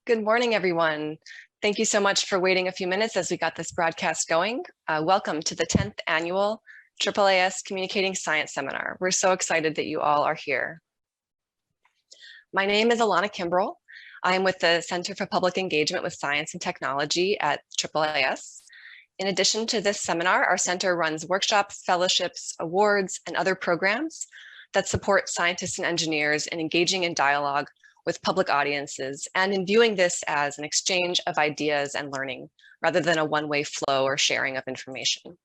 Good morning, everyone. Thank you so much for waiting a few minutes as we got this broadcast going. Welcome to the 10th Annual AAAS Communicating Science Seminar. We're so excited that you all are here. My name is Alana Kimbrell. I am with the Center for Public Engagement with Science and Technology at AAAS. In addition to this seminar, our center runs workshops, fellowships, awards, and other programs that support scientists and engineers in engaging in dialogue with public audiences and in viewing this as an exchange of ideas and learning rather than a one-way flow or sharing of information.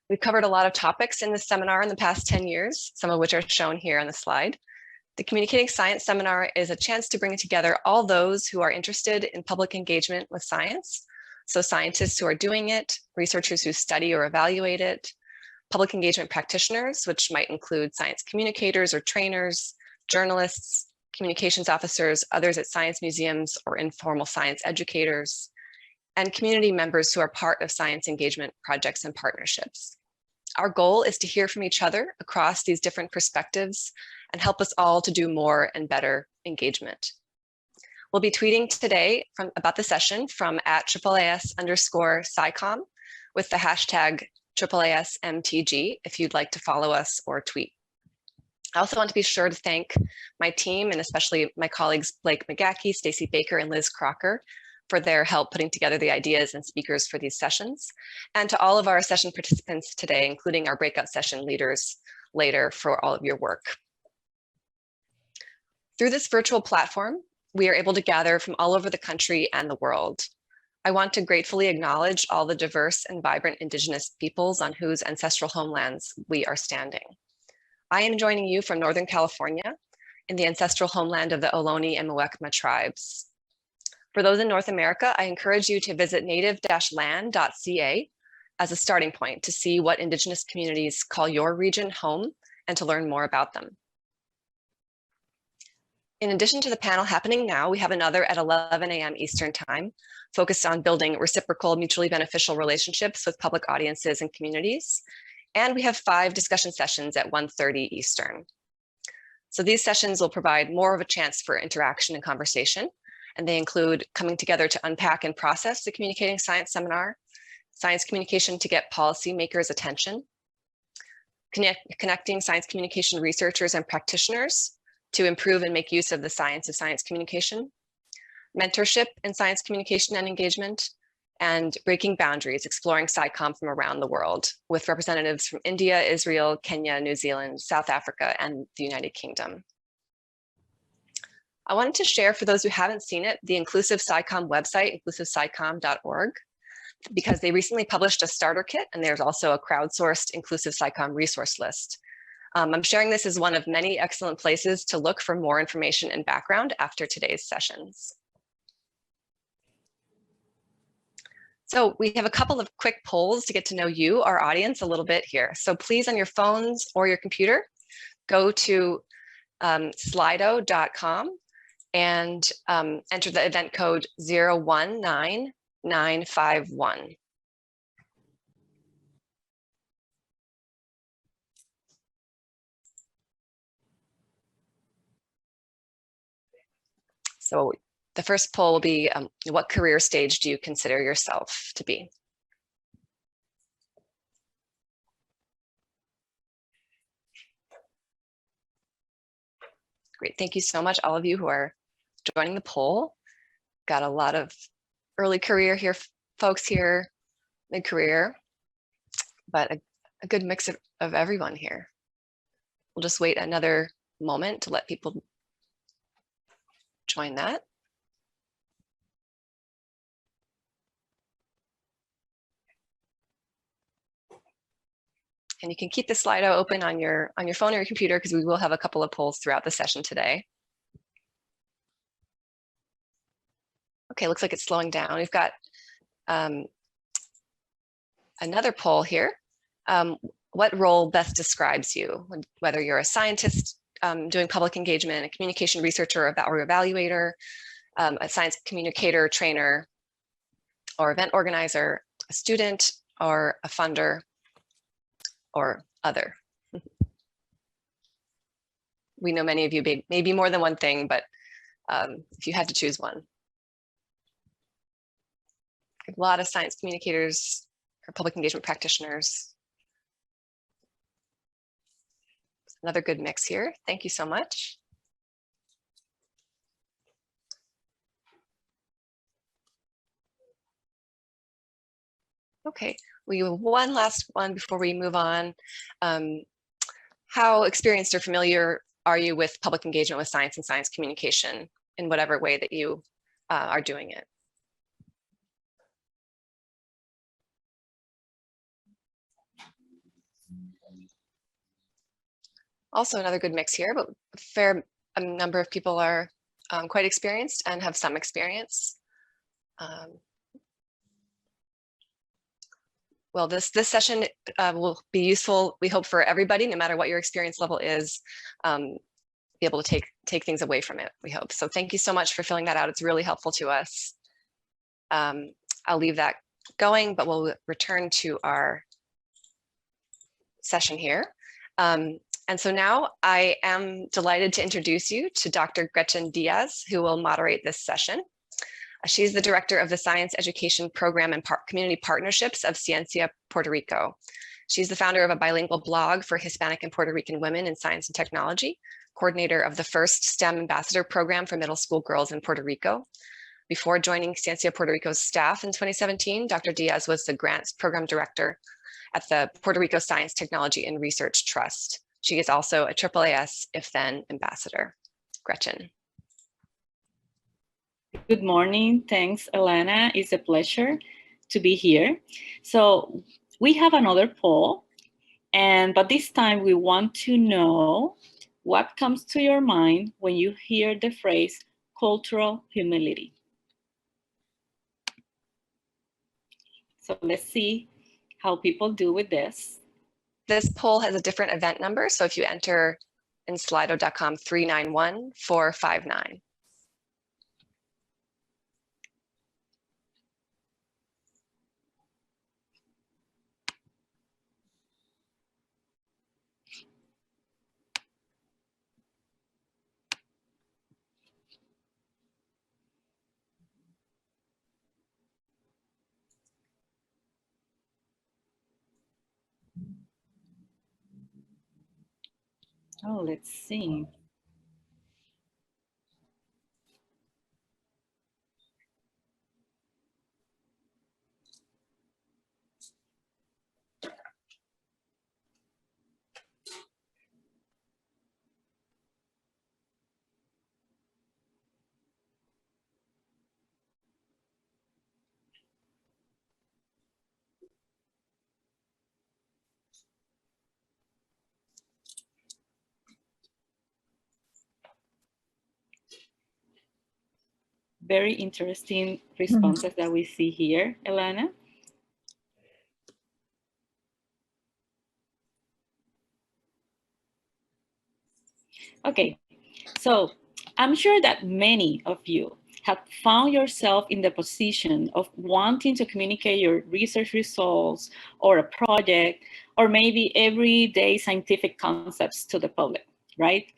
We've covered a lot of topics in this seminar in the past 10 years, some of which are shown here on the slide. The Communicating Science Seminar is a chance to bring together all those who are interested in public engagement with science. So scientists who are doing it, researchers who study or evaluate it, public engagement practitioners, which might include science communicators or trainers, journalists, communications officers, others at science museums or informal science educators, and community members who are part of science engagement projects and partnerships. Our goal is to hear from each other across these different perspectives and help us all to do more and better engagement. We'll be tweeting today about the session from @AAAS_SciComm with the hashtag AAASMTG if you'd like to follow us or tweet. I also want to be sure to thank my team and especially my colleagues Blake McGackie, Stacey Baker, and Liz Crocker for their help putting together the ideas and speakers for these sessions, and to all of our session participants today, including our breakout session leaders later for all of your work. Through this virtual platform, we are able to gather from all over the country and the world. I want to gratefully acknowledge all the diverse and vibrant Indigenous peoples on whose ancestral homelands we are standing. I am joining you from Northern California in the ancestral homeland of the Ohlone and Muwekma tribes. For those in North America, I encourage you to visit native-land.ca as a starting point to see what Indigenous communities call your region home and to learn more about them. In addition to the panel happening now, we have another at 11 a.m. Eastern Time, focused on building reciprocal, mutually beneficial relationships with public audiences and communities. And we have 5 discussion sessions at 1:30 Eastern. So these sessions will provide more of a chance for interaction and conversation, and they include coming together to unpack and process the Communicating Science Seminar, science communication to get policymakers' attention, connecting science communication researchers and practitioners to improve and make use of the science of science communication, mentorship in science communication and engagement, and breaking boundaries, exploring SciComm from around the world with representatives from India, Israel, Kenya, New Zealand, South Africa, and the United Kingdom. I wanted to share, for those who haven't seen it, the Inclusive SciComm website, inclusivescicom.org, because they recently published a starter kit, and there's also a crowdsourced Inclusive SciComm resource list. I'm sharing this as one of many excellent places to look for more information and background after today's sessions. So we have a couple of quick polls to get to know you, our audience, a little bit here. So please, on your phones or your computer, go to slido.com and enter the event code 019951. So the first poll will be, what career stage do you consider yourself to be? Great, thank you so much, all of you who are joining the poll. Got a lot of early career here, folks here, mid-career, but a good mix of everyone here. We'll just wait another moment to let people join that. And you can keep the Slido open on your phone or your computer because we will have a couple of polls throughout the session today. Okay, looks like it's slowing down. We've got another poll here. What role best describes you? Whether you're a scientist doing public engagement, a communication researcher or evaluator, a science communicator, trainer, or event organizer, a student, or a funder, or other. We know many of you may be more than one thing, but if you had to choose one. have a lot of science communicators or public engagement practitioners. Another good mix here. Thank you so much. Okay, we have one last one before we move on. How experienced or familiar are you with public engagement with science and science communication in whatever way that you are doing it? Also another good mix here, but a fair number of people are quite experienced and have some experience. Well, this session will be useful, we hope, for everybody, no matter what your experience level is, be able to take things away from it, we hope. So thank you so much for filling that out. It's really helpful to us. I'll leave that going, but we'll return to our session here. And so now I am delighted to introduce you to Dr. Gretchen Diaz, who will moderate this session. She's the director of the Science Education Program and Community Partnerships of Ciencia Puerto Rico. She's the founder of a bilingual blog for Hispanic and Puerto Rican women in science and technology, coordinator of the first STEM ambassador program for middle school girls in Puerto Rico. Before joining Ciencia Puerto Rico's staff in 2017, Dr. Diaz was the grants program director at the Puerto Rico Science, Technology, and Research Trust. She is also a AAAS If Then ambassador. Gretchen. Good morning. Thanks, Elena. It's a pleasure to be here. So we have another poll, but this time we want to know what comes to your mind when you hear the phrase cultural humility. So let's see how people do with this. This poll has a different event number, so if you enter in slido.com 391459. Oh, let's see. Very interesting responses that we see here, Elena. Okay, so I'm sure that many of you have found yourself in the position of wanting to communicate your research results or a project, or maybe everyday scientific concepts to the public, right?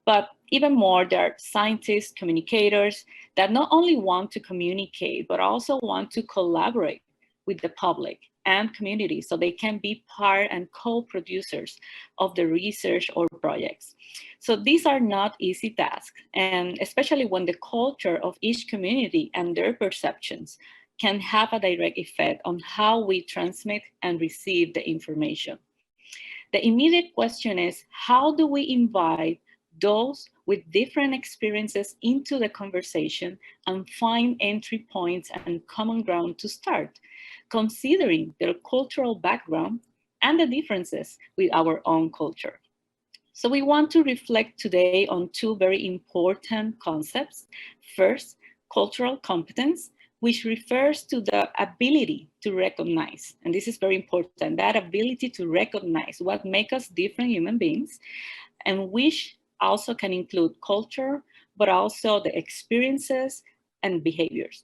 But even more, there are scientists, communicators that not only want to communicate, but also want to collaborate with the public and community so they can be part and co-producers of the research or projects. So these are not easy tasks, and especially when the culture of each community and their perceptions can have a direct effect on how we transmit and receive the information. The immediate question is, how do we invite those with different experiences into the conversation and find entry points and common ground to start, considering their cultural background and the differences with our own culture? So we want to reflect today on two very important concepts. First, cultural competence, which refers to the ability to recognize, and this is very important, that ability to recognize what makes us different human beings, and which also can include culture, but also the experiences and behaviors.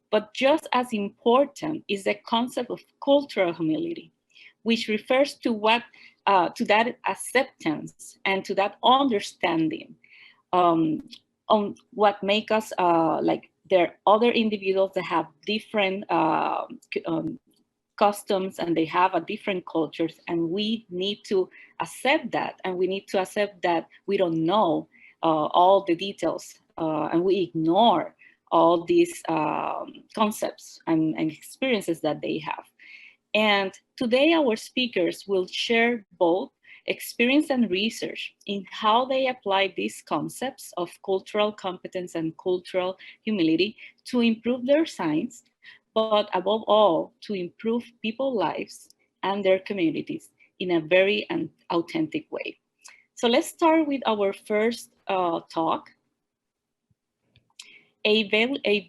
But just as important is the concept of cultural humility, which refers to to that acceptance and to that understanding on what makes us There are other individuals that have different customs, and they have a different cultures, and we need to accept that, and we need to accept that we don't know all the details, and we ignore all these concepts and experiences that they have. And today our speakers will share both experience and research in how they apply these concepts of cultural competence and cultural humility to improve their science, but above all, to improve people's lives and their communities in a very authentic way. So let's start with our first talk, a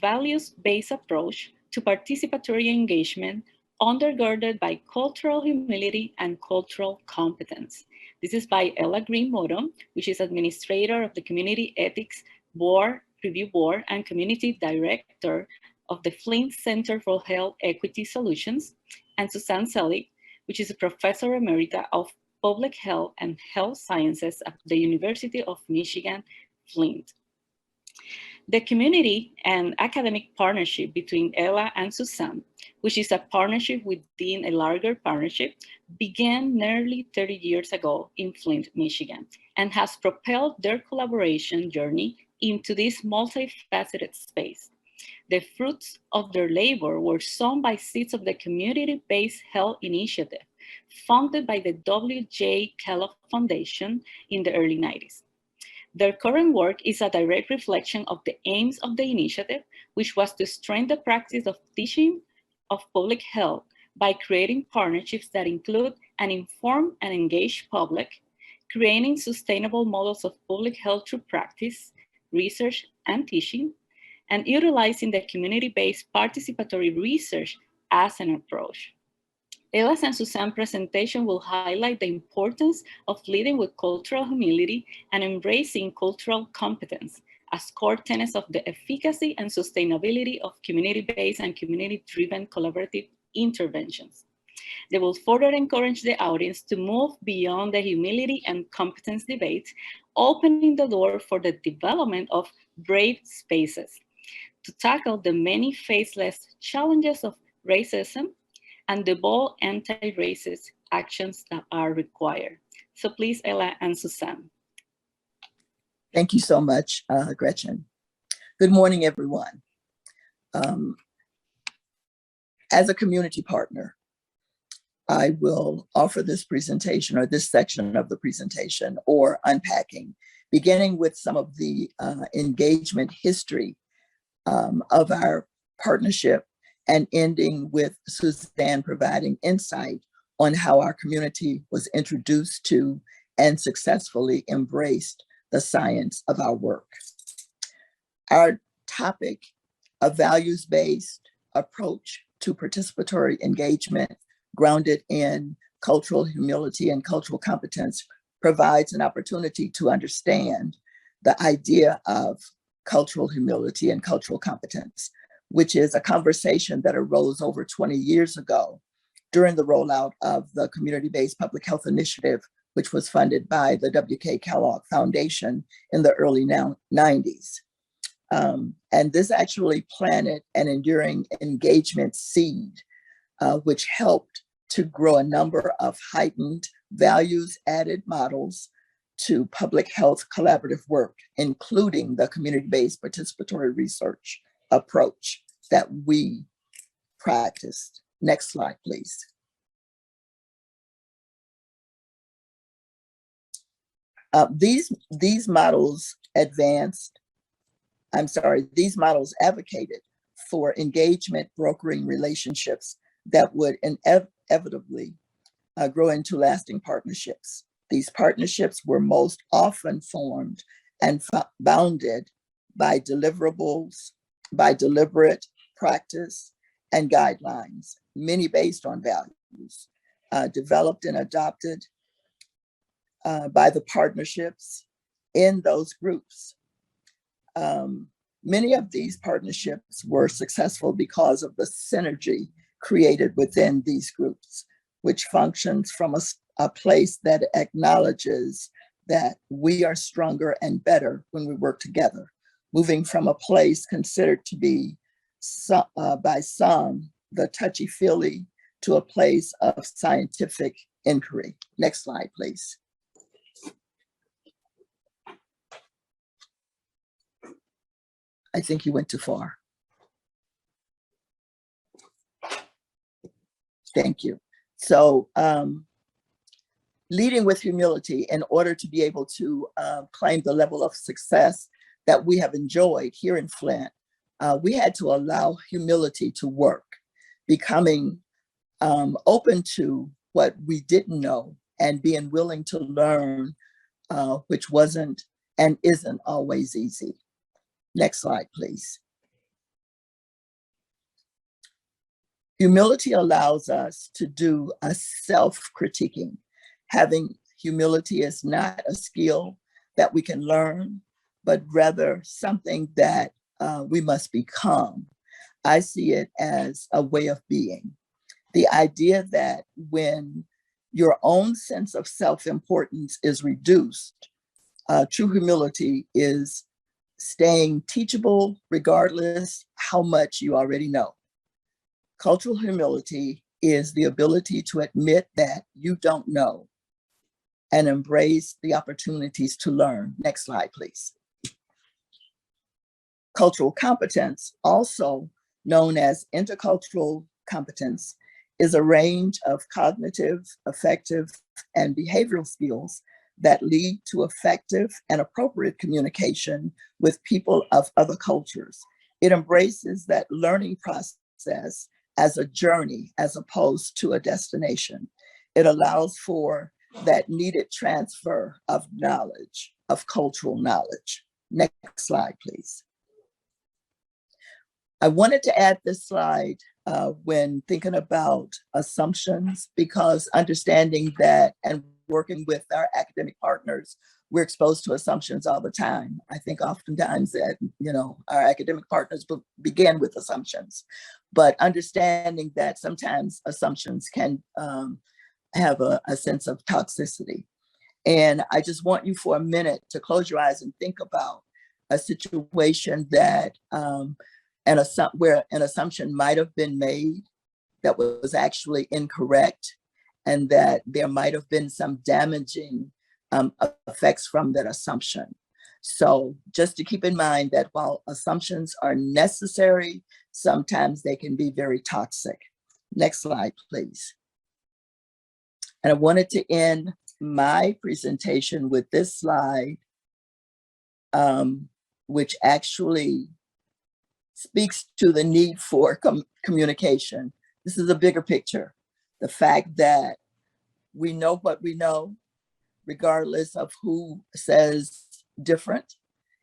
values-based approach to participatory engagement undergirded by cultural humility and cultural competence. This is by Ella Green Moto, which is administrator of the Community Ethics Board, Review Board, and Community Director of the Flint Center for Health Equity Solutions, and Suzanne Selig, which is a professor emerita of Public Health and Health Sciences at the University of Michigan, Flint. The community and academic partnership between Ella and Suzanne, which is a partnership within a larger partnership, began nearly 30 years ago in Flint, Michigan, and has propelled their collaboration journey into this multifaceted space. The fruits of their labor were sown by seeds of the community-based health initiative, funded by the W.J. Kellogg Foundation in the early 90s. Their current work is a direct reflection of the aims of the initiative, which was to strengthen the practice of teaching of public health by creating partnerships that include an informed and engaged public, creating sustainable models of public health through practice, research, and teaching, and utilizing the community-based participatory research as an approach. Ella's and Suzanne's presentation will highlight the importance of leading with cultural humility and embracing cultural competence as core tenets of the efficacy and sustainability of community-based and community-driven collaborative interventions. They will further encourage the audience to move beyond the humility and competence debates, opening the door for the development of brave spaces to tackle the many faceless challenges of racism and the bold anti-racist actions that are required. So please, Ella and Suzanne. Thank you so much, Gretchen. Good morning, everyone. As a community partner, I will offer this presentation or this section of the presentation or unpacking, beginning with some of the engagement history of our partnership and ending with Suzanne providing insight on how our community was introduced to and successfully embraced the science of our work. Our topic, a values-based approach to participatory engagement grounded in cultural humility and cultural competence, provides an opportunity to understand the idea of cultural humility and cultural competence, which is a conversation that arose over 20 years ago during the rollout of the community-based public health initiative, which was funded by the W.K. Kellogg Foundation in the early 90s. And this actually planted an enduring engagement seed, which helped to grow a number of heightened values-added models to public health collaborative work, including the community-based participatory research approach that we practiced. Next slide, please. These models advocated for engagement brokering relationships that would inevitably grow into lasting partnerships. These partnerships were most often formed and bounded by deliverables, by deliberate practice and guidelines, many based on values, developed and adopted by the partnerships in those groups. Many of these partnerships were successful because of the synergy created within these groups, which functions from a place that acknowledges that we are stronger and better when we work together. moving from a place considered to be by some the touchy-feely to a place of scientific inquiry. Next slide, please. I think you went too far. Thank you. So leading with humility in order to be able to claim the level of success that we have enjoyed here in Flint, we had to allow humility to work, becoming open to what we didn't know and being willing to learn, which wasn't and isn't always easy. Next slide, please. Humility allows us to do a self-critiquing. Having humility is not a skill that we can learn, but rather something that we must become. I see it as a way of being. The idea that when your own sense of self-importance is reduced, true humility is staying teachable regardless how much you already know. Cultural humility is the ability to admit that you don't know and embrace the opportunities to learn. Next slide, please. Cultural competence, also known as intercultural competence, is a range of cognitive, affective, and behavioral skills that lead to effective and appropriate communication with people of other cultures. It embraces that learning process as a journey as opposed to a destination. It allows for that needed transfer of knowledge, of cultural knowledge. Next slide, please. I wanted to add this slide when thinking about assumptions, because understanding that and working with our academic partners, we're exposed to assumptions all the time. I think oftentimes that, our academic partners begin with assumptions, but understanding that sometimes assumptions can have a sense of toxicity. And I just want you for a minute to close your eyes and think about a situation that where an assumption might have been made that was actually incorrect, and that there might have been some damaging effects from that assumption. So just to keep in mind that while assumptions are necessary, sometimes they can be very toxic. Next slide, please. And I wanted to end my presentation with this slide, which actually speaks to the need for communication. This is a bigger picture. The fact that we know what we know, regardless of who says different.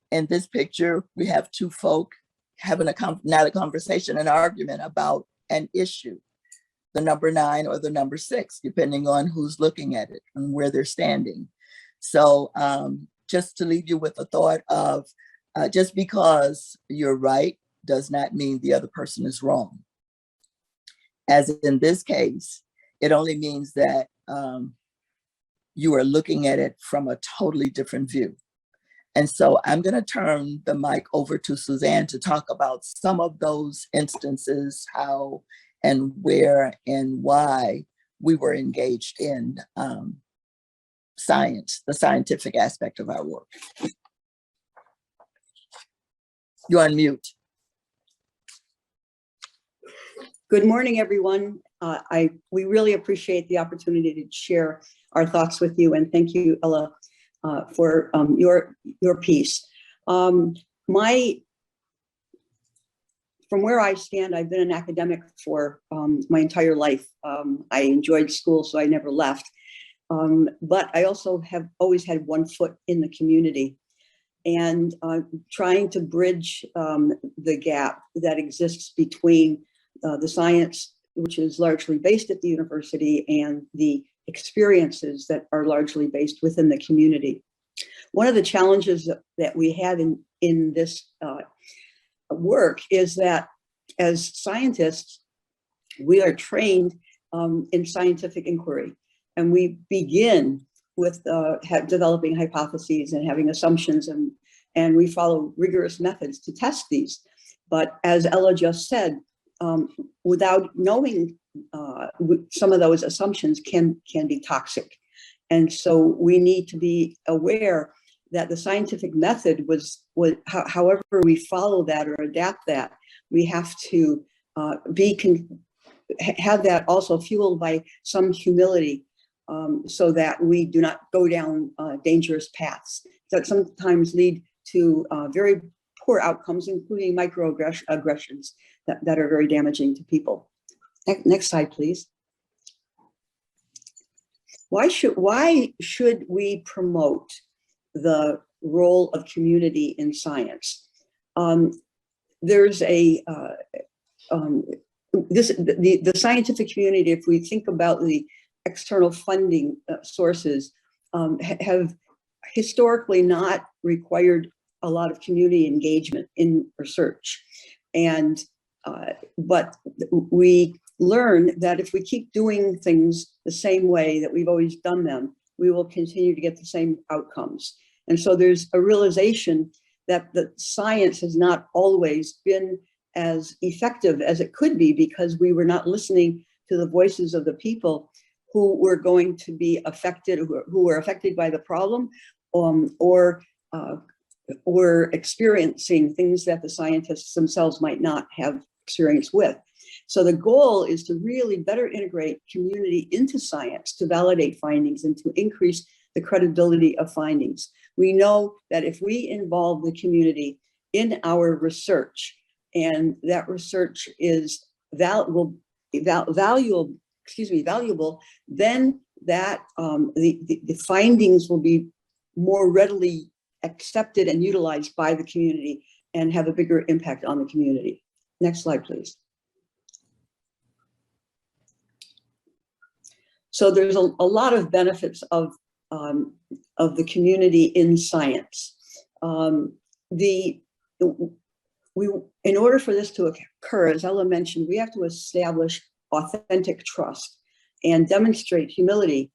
In this picture, we have two folk having not a conversation, an argument about an issue, the number 9 or the number 6, depending on who's looking at it and where they're standing. So just to leave you with the thought of just because you're right does not mean the other person is wrong. As in this case, it only means that you are looking at it from a totally different view. And so I'm going to turn the mic over to Suzanne to talk about some of those instances, how and where and why we were engaged in science, the scientific aspect of our work. You're on mute. Good morning, everyone. We really appreciate the opportunity to share our thoughts with you, and thank you, Ella, for your piece. From where I stand, I've been an academic for my entire life. I enjoyed school, so I never left. But I also have always had one foot in the community, and trying to bridge the gap that exists between the science, which is largely based at the university, and the experiences that are largely based within the community. One of the challenges that we had in this work is that as scientists, we are trained in scientific inquiry, and we begin with developing hypotheses and having assumptions and we follow rigorous methods to test these. But as Ella just said, without knowing some of those assumptions can be toxic. And so we need to be aware that the scientific method was however we follow that or adapt that, we have to have that also fueled by some humility, so that we do not go down dangerous paths that sometimes lead to very poor outcomes, including microaggressions that are very damaging to people. Next slide, please. Why should we promote the role of community in science? There's the scientific community, if we think about the external funding sources, have historically not required a lot of community engagement in research. And but we learn that if we keep doing things the same way that we've always done them, we will continue to get the same outcomes. And so there's a realization that the science has not always been as effective as it could be, because we were not listening to the voices of the people who were going to be affected, who were affected by the problem, or were experiencing things that the scientists themselves might not have experience with. So the goal is to really better integrate community into science to validate findings and to increase the credibility of findings. We know that if we involve the community in our research, and that research is valuable, then that the findings will be more readily accepted and utilized by the community and have a bigger impact on the community. Next slide, please. So there's a lot of benefits of the community in science. In order for this to occur, as Ella mentioned, we have to establish authentic trust and demonstrate humility.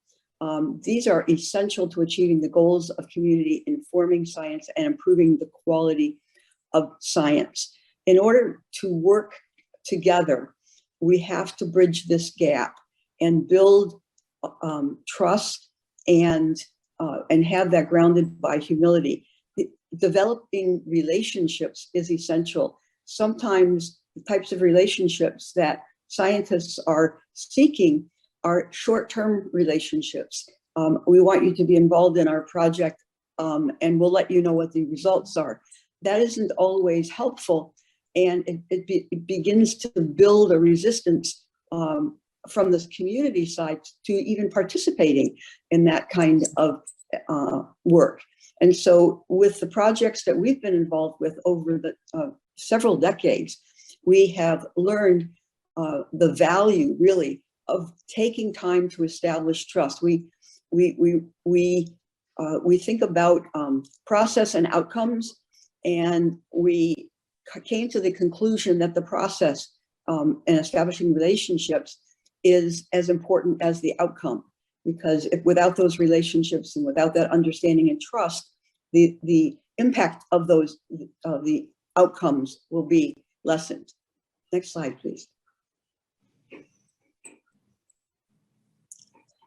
These are essential to achieving the goals of community informing science and improving the quality of science. In order to work together, we have to bridge this gap and build trust and have that grounded by humility. Developing relationships is essential. Sometimes the types of relationships that scientists are seeking are short-term relationships. We want you to be involved in our project, and we'll let you know what the results are. That isn't always helpful, and it begins to build a resistance from this community side to even participating in that kind of work. And so with the projects that we've been involved with over the several decades, we have learned the value really of taking time to establish trust. We think about process and outcomes, and we came to the conclusion that the process in establishing relationships is as important as the outcome, because if without those relationships and without that understanding and trust, the impact of those the outcomes will be lessened. Next slide, please.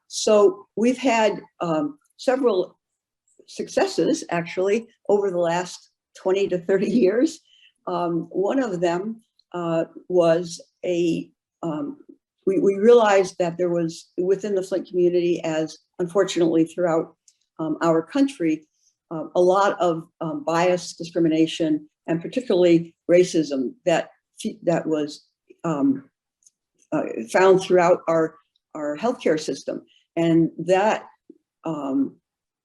So we've had several successes actually over the last 20 to 30 years. One of them was we realized that there was within the Flint community, as unfortunately throughout our country, a lot of bias, discrimination, and particularly racism that was found throughout our healthcare system. And that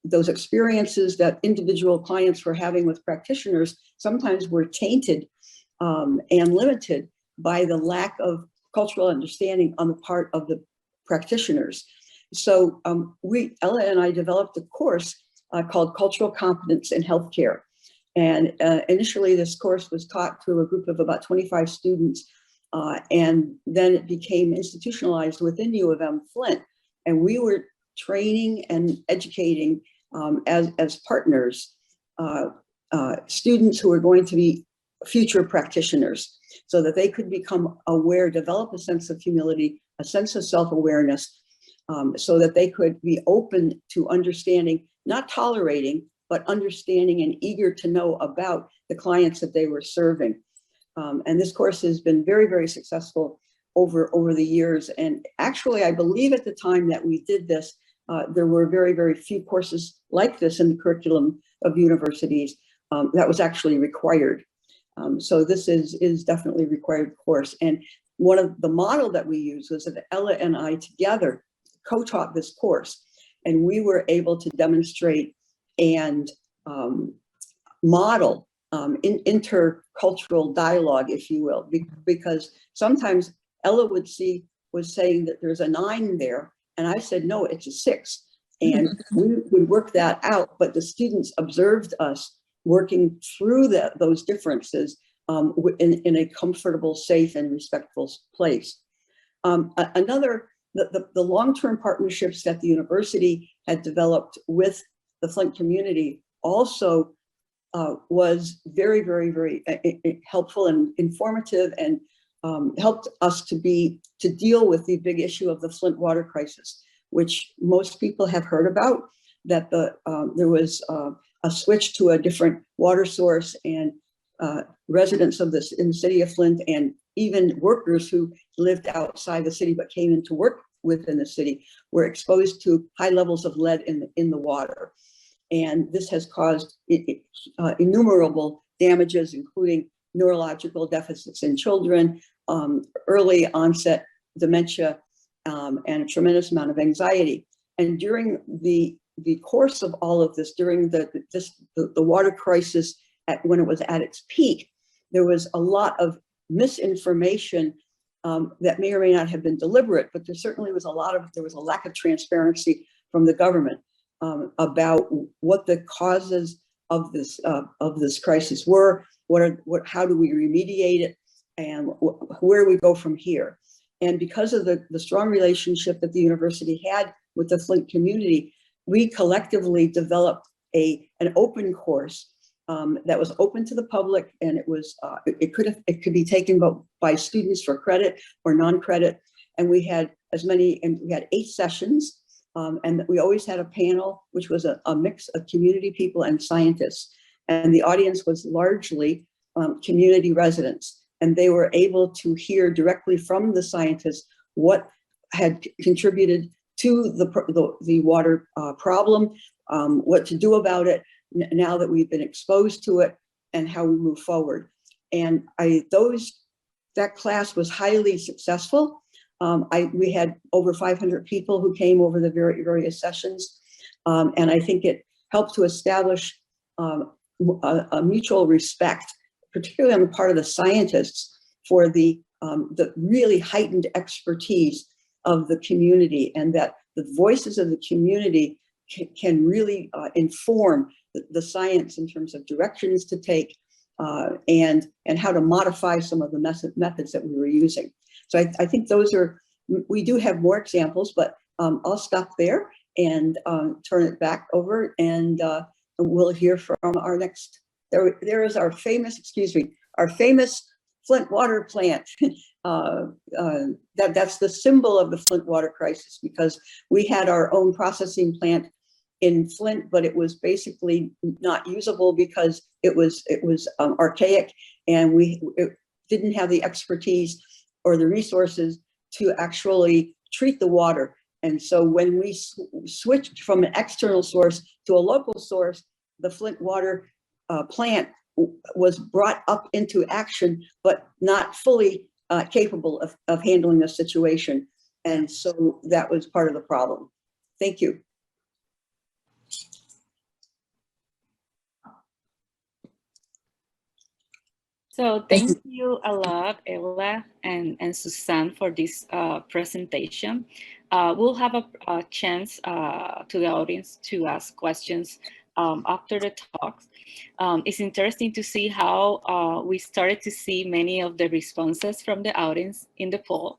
those experiences that individual clients were having with practitioners sometimes were tainted and limited by the lack of cultural understanding on the part of the practitioners. So Ella and I developed a course called Cultural Competence in Healthcare. And initially this course was taught to a group of about 25 students, and then it became institutionalized within U of M Flint. And we were training and educating as partners students who are going to be future practitioners, so that they could become aware, develop a sense of humility, a sense of self-awareness, so that they could be open to understanding, not tolerating, but understanding and eager to know about the clients that they were serving. And this course has been very, very successful over the years. And actually, I believe at the time that we did this, there were very, very few courses like this in the curriculum of universities that was actually required. So this is definitely a required course. And one of the model that we used was that Ella and I together co-taught this course, and we were able to demonstrate and model intercultural dialogue, if you will, because sometimes Ella was saying that there's a 9 there, and I said, no, it's a 6. And we would work that out, but the students observed us working through those differences in a comfortable, safe, and respectful place. The long-term partnerships that the university had developed with the Flint community also was very, very, very helpful and informative, and helped us to deal with the big issue of the Flint water crisis, which most people have heard about, that there was a switch to a different water source, and residents of this in the city of Flint, and even workers who lived outside the city but came into work within the city, were exposed to high levels of lead in the water. And this has caused innumerable damages, including neurological deficits in children, early onset dementia, and a tremendous amount of anxiety. And during the course of all of this, during the water crisis, when it was at its peak, there was a lot of misinformation that may or may not have been deliberate, but there certainly was a lack of transparency from the government about what the causes of this crisis were, how do we remediate it, and where we go from here. And because of the strong relationship that the university had with the Flint community, we collectively developed an open course that was open to the public, and it could be taken by students for credit or non-credit. And we had we had 8 sessions, and we always had a panel, which was a mix of community people and scientists. And the audience was largely community residents, and they were able to hear directly from the scientists what had contributed to the water problem, what to do about it now that we've been exposed to it, and how we move forward. And that class was highly successful. We had over 500 people who came over the various sessions, and I think it helped to establish a mutual respect, particularly on the part of the scientists, for the really heightened expertise of the community, and that the voices of the community can really inform the science in terms of directions to take, and how to modify some of the methods that we were using. So I think we do have more examples, but I'll stop there and turn it back over, and we'll hear from our next. There is our famous Flint water plant. That's the symbol of the Flint water crisis, because we had our own processing plant in Flint, but it was basically not usable because it was archaic, and it didn't have the expertise or the resources to actually treat the water. And so when we switched from an external source to a local source, the Flint water plant was brought up into action, but not fully capable of handling the situation. And so that was part of the problem. Thank you. So thank you a lot, Ella and Suzanne, for this presentation. We'll have a chance to the audience to ask questions after the talks. It's interesting to see how we started to see many of the responses from the audience in the poll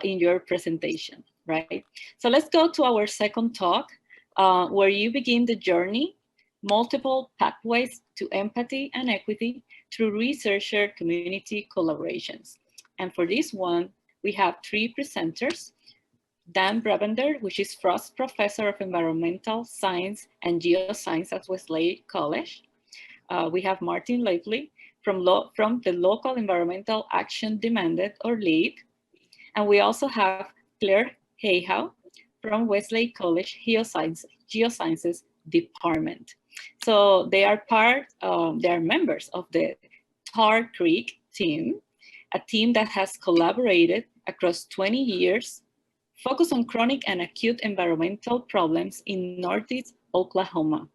in your presentation, right? So let's go to our second talk, where you begin the journey multiple pathways to empathy and equity through researcher-community collaborations. And for this one, we have 3 presenters. Dan Brabender, which is Frost Professor of Environmental Science and Geoscience at Wesley College. We have Martin Lively from the Local Environmental Action Demanded, or LEAD. And we also have Claire Hayhow from Wesley College Geosciences Department. So they are they are members of the Tar Creek team, a team that has collaborated across 20 years, focused on chronic and acute environmental problems in Northeast Oklahoma.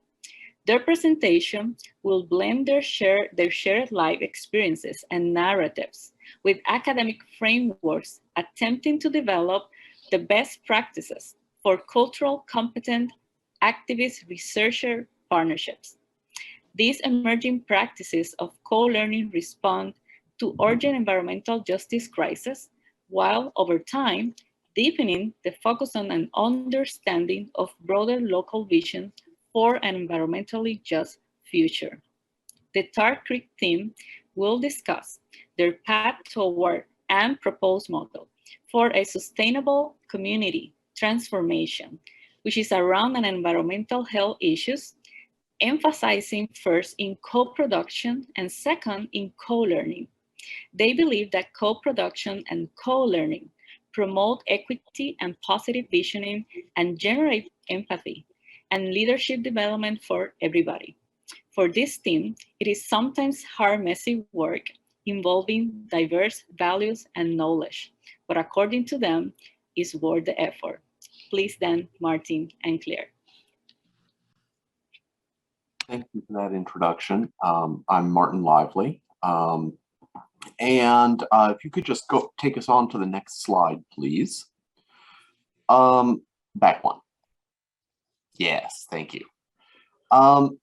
Their presentation will blend their shared life experiences and narratives with academic frameworks, attempting to develop the best practices for cultural competent activist researcher partnerships. These emerging practices of co-learning respond to urgent environmental justice crisis, while over time, deepening the focus on an understanding of broader local vision for an environmentally just future. The Tar Creek team will discuss their path toward and proposed model for a sustainable community transformation, which is around an environmental health issues, emphasizing first in co-production and second in co-learning. They believe that co-production and co-learning promote equity and positive visioning and generate empathy and leadership development for everybody. For this team, it is sometimes hard, messy work involving diverse values and knowledge, but according to them, is worth the effort. Please, Dan, Martin, and Claire. Thank you for that introduction. I'm Martin Lively. If you could just go take us on to the next slide, please. Back one. Yes, thank you.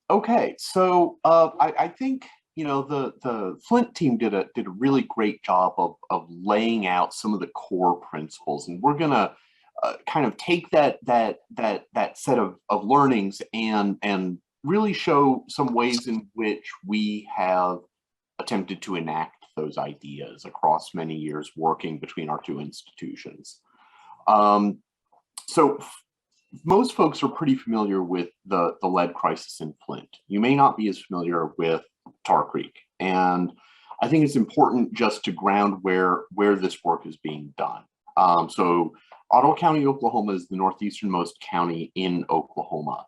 Okay, so I think the Flint team did a really great job of laying out some of the core principles, and we're gonna kind of take that set of learnings and really show some ways in which we have attempted to enact those ideas across many years working between our 2 institutions. So most folks are pretty familiar with the lead crisis in Flint. You may not be as familiar with Tar Creek, and I think it's important just to ground where this work is being done. So Ottawa County, Oklahoma is the northeasternmost county in Oklahoma.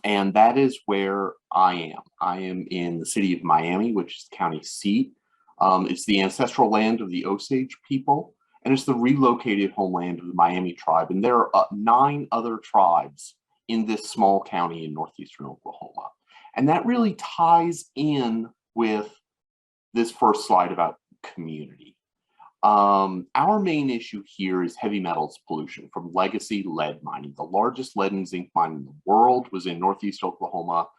And that is where I am. I am in the city of Miami, which is the county seat. It's the ancestral land of the Osage people, and it's the relocated homeland of the Miami tribe. And there are 9 other tribes in this small county in northeastern Oklahoma. And that really ties in with this first slide about community. Our main issue here is heavy metals pollution from legacy lead mining. The largest lead and zinc mine in the world was in northeast Oklahoma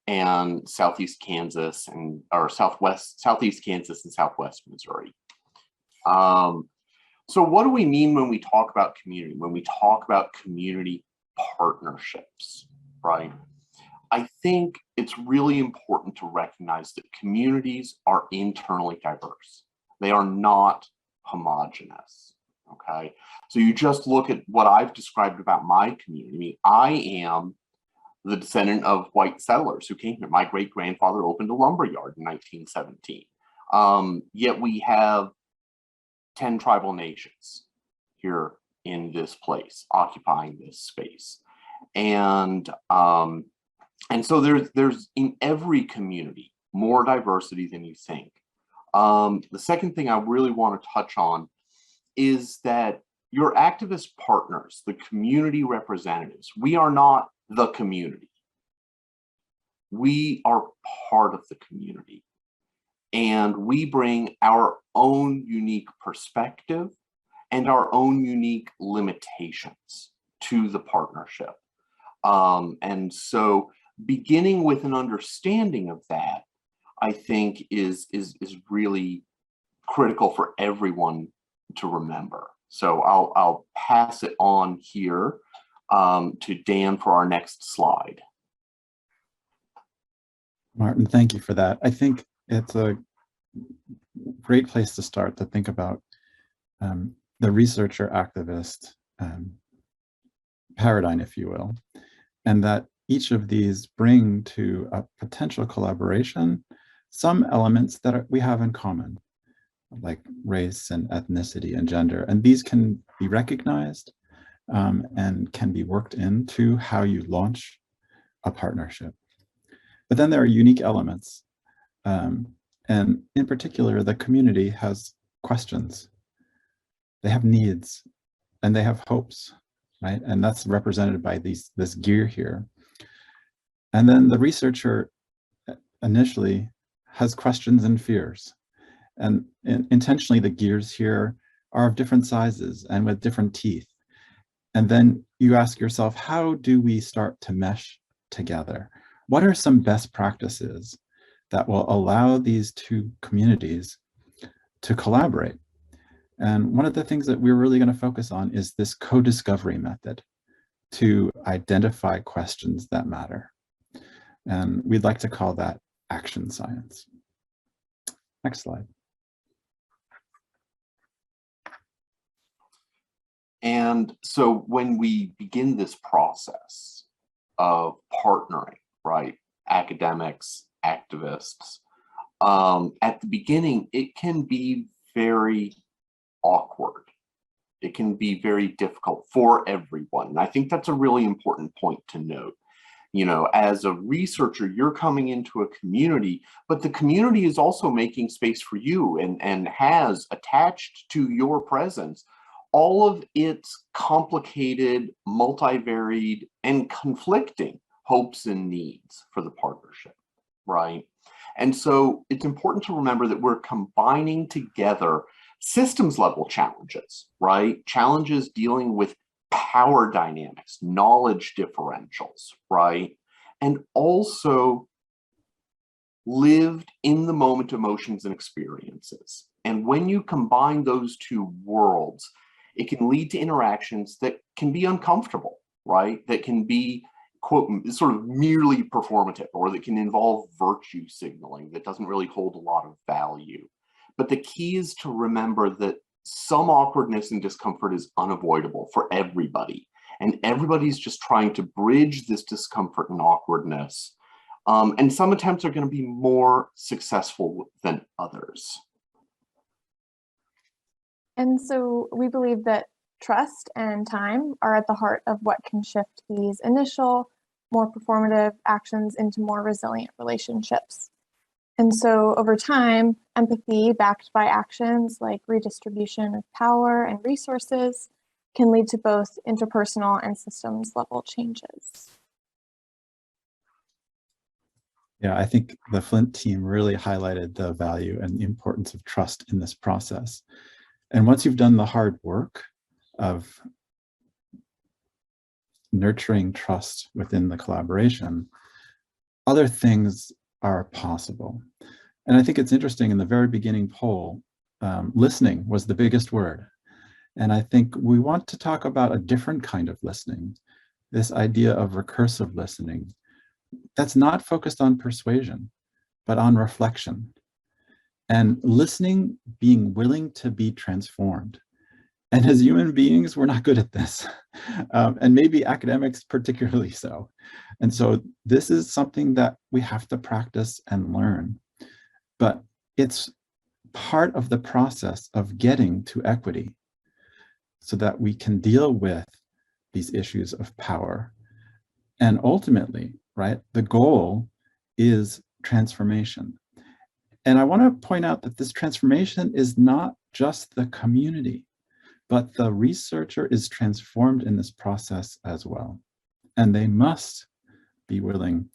and southeast Kansas southeast Kansas and southwest Missouri. So what do we mean when we talk about community? When we talk about community partnerships, right? I think it's really important to recognize that communities are internally diverse. They are not homogeneous, okay? So you just look at what I've described about my community. I am the descendant of white settlers who came here. My great-grandfather opened a lumber yard in 1917. Yet we have 10 tribal nations here in this place, occupying this space. And so there's in every community more diversity than you think. The second thing I really want to touch on is that your activist partners, the community representatives, we are not the community. We are part of the community. And we bring our own unique perspective and our own unique limitations to the partnership. And so beginning with an understanding of that, I think is really critical for everyone to remember. So I'll pass it on here to Dan for our next slide. Martin, thank you for that. I think it's a great place to start to think about the researcher activist paradigm, if you will, and that each of these bring to a potential collaboration some elements that we have in common, like race and ethnicity and gender. And these can be recognized and can be worked into how you launch a partnership. But then there are unique elements. And in particular, the community has questions. They have needs and they have hopes, right? And that's represented by this gear here. And then the researcher initially has questions and fears. And intentionally, the gears here are of different sizes and with different teeth. And then you ask yourself, how do we start to mesh together? What are some best practices that will allow these two communities to collaborate? And one of the things that we're really going to focus on is this co-discovery method to identify questions that matter. And we'd like to call that action science. Next slide. And so when we begin this process of partnering, right, academics, activists, at the beginning, it can be very awkward. It can be very difficult for everyone. And I think that's a really important point to note. You know, as a researcher, you're coming into a community, but the community is also making space for you and has attached to your presence all of its complicated, multivariate, and conflicting hopes and needs for the partnership, right? And so it's important to remember that we're combining together systems level challenges, right? Challenges dealing with power dynamics, knowledge differentials, right? And also lived in the moment emotions and experiences. And when you combine those two worlds, it can lead to interactions that can be uncomfortable, right? That can be, quote, sort of merely performative, or that can involve virtue signaling that doesn't really hold a lot of value. But the key is to remember that some awkwardness and discomfort is unavoidable for everybody. And everybody's just trying to bridge this discomfort and awkwardness. And some attempts are going to be more successful than others. And so we believe that trust and time are at the heart of what can shift these initial, more performative actions into more resilient relationships. And so over time, empathy backed by actions like redistribution of power and resources can lead to both interpersonal and systems level changes. Yeah, I think the Flint team really highlighted the value and the importance of trust in this process. And once you've done the hard work of nurturing trust within the collaboration, other things are possible. And I think it's interesting, in the very beginning poll, listening was the biggest word. And I think we want to talk about a different kind of listening, this idea of recursive listening that's not focused on persuasion, but on reflection. And listening, being willing to be transformed. And as human beings, we're not good at this. And maybe academics particularly so. And so this is something that we have to practice and learn. But it's part of the process of getting to equity so that we can deal with these issues of power. And ultimately, right, the goal is transformation. And I want to point out that this transformation is not just the community, but the researcher is transformed in this process as well. And they must be willing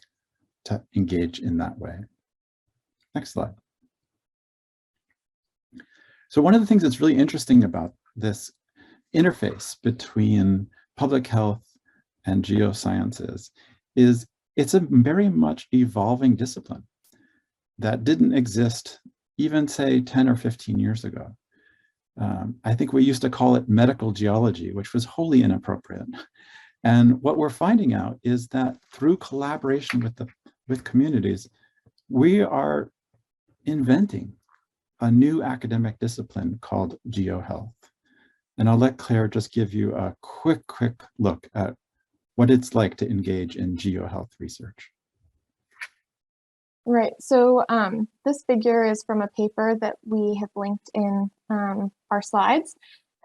to engage in that way. Next slide. So one of the things that's really interesting about this interface between public health and geosciences is it's a very much evolving discipline that didn't exist even, say, 10 or 15 years ago. I think we used to call it medical geology, which was wholly inappropriate. And what we're finding out is that through collaboration with communities, we are inventing a new academic discipline called geohealth. And I'll let Claire just give you a quick look at what it's like to engage in geohealth research. Right. So this figure is from a paper that we have linked in our slides,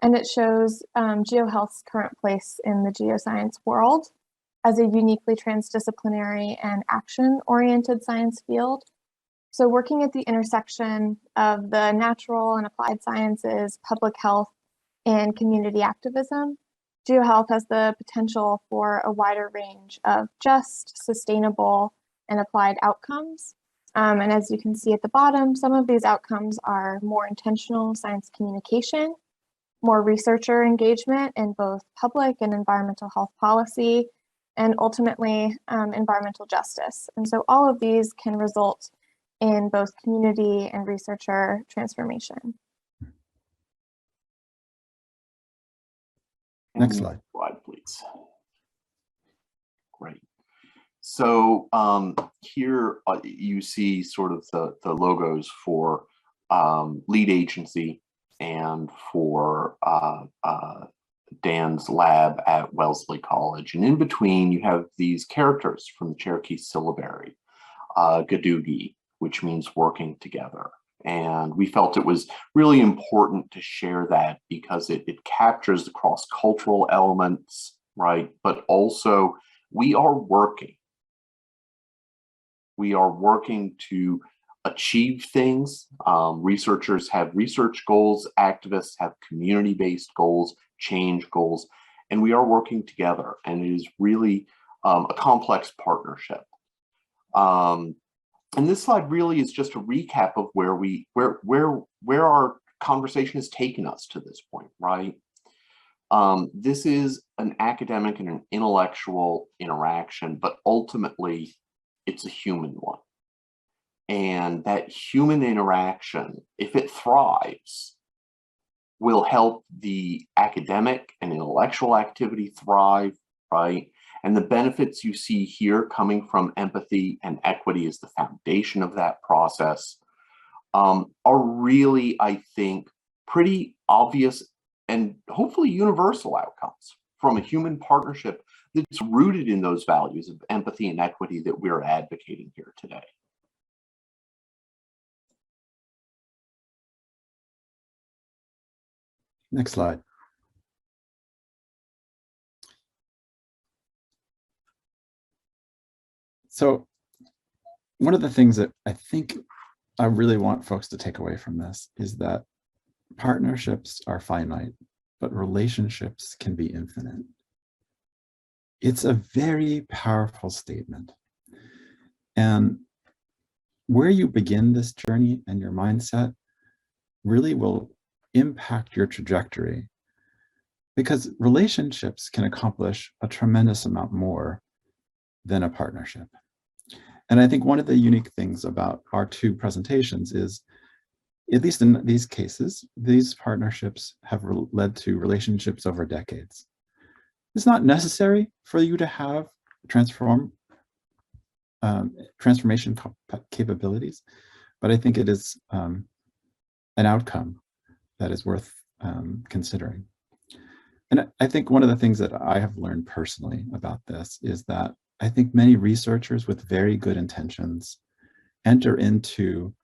and it shows geohealth's current place in the geoscience world as a uniquely transdisciplinary and action-oriented science field. So working at the intersection of the natural and applied sciences, public health, and community activism, geohealth has the potential for a wider range of just, sustainable, and applied outcomes. And as you can see at the bottom, some of these outcomes are more intentional science communication, more researcher engagement in both public and environmental health policy, and ultimately environmental justice. And so all of these can result in both community and researcher transformation. Next slide. Slide, please. Great. So here you see sort of the logos for lead agency and for Dan's lab at Wellesley College. And in between, you have these characters from the Cherokee syllabary, Gadugi, which means working together. And we felt it was really important to share that because it captures the cross-cultural elements, right? But also we are working. We are working to achieve things. Researchers have research goals, activists have community-based goals, change goals, and we are working together. And it is really a complex partnership. And this slide really is just a recap of where our conversation has taken us to this point, right? This is an academic and an intellectual interaction, but ultimately it's a human one. And that human interaction, if it thrives, will help the academic and intellectual activity thrive, right? And the benefits you see here coming from empathy and equity as the foundation of that process are really, I think, pretty obvious and hopefully universal outcomes from a human partnership that's rooted in those values of empathy and equity that we're advocating here today. Next slide. So one of the things that I think I really want folks to take away from this is that partnerships are finite, but relationships can be infinite. It's a very powerful statement. And where you begin this journey and your mindset really will impact your trajectory, because relationships can accomplish a tremendous amount more than a partnership. And I think one of the unique things about our two presentations is, at least in these cases, these partnerships have led to relationships over decades. It's not necessary for you to have transformation capabilities, but I think it is an outcome that is worth considering. And I think one of the things that I have learned personally about this is that I think many researchers with very good intentions enter into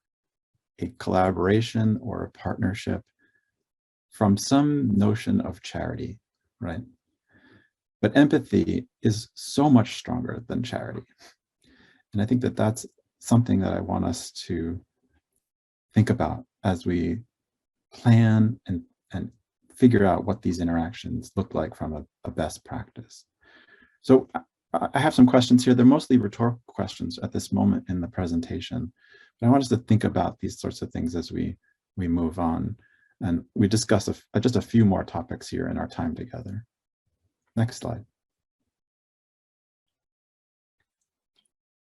a collaboration or a partnership from some notion of charity, right? But empathy is so much stronger than charity. And I think that that's something that I want us to think about as we plan and figure out what these interactions look like from a best practice. So I have some questions here. They're mostly rhetorical questions at this moment in the presentation, but I want us to think about these sorts of things as we move on. And we discuss just a few more topics here in our time together. Next slide.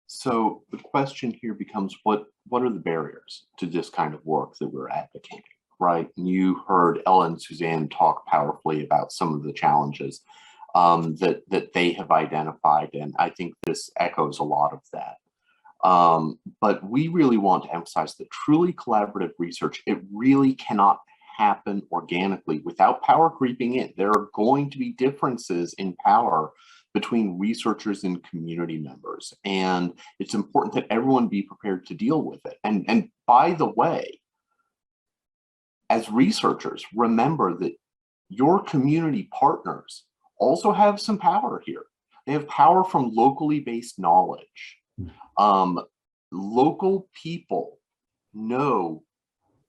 So the question here becomes, what are the barriers to this kind of work that we're advocating, right? And you heard Ella and Suzanne talk powerfully about some of the challenges that they have identified, and I think this echoes a lot of that. But we really want to emphasize that truly collaborative research, it really cannot happen organically without power creeping in. There are going to be differences in power between researchers and community members. And it's important that everyone be prepared to deal with it. And by the way, as researchers, remember that your community partners also have some power here. They have power from locally based knowledge. Local people know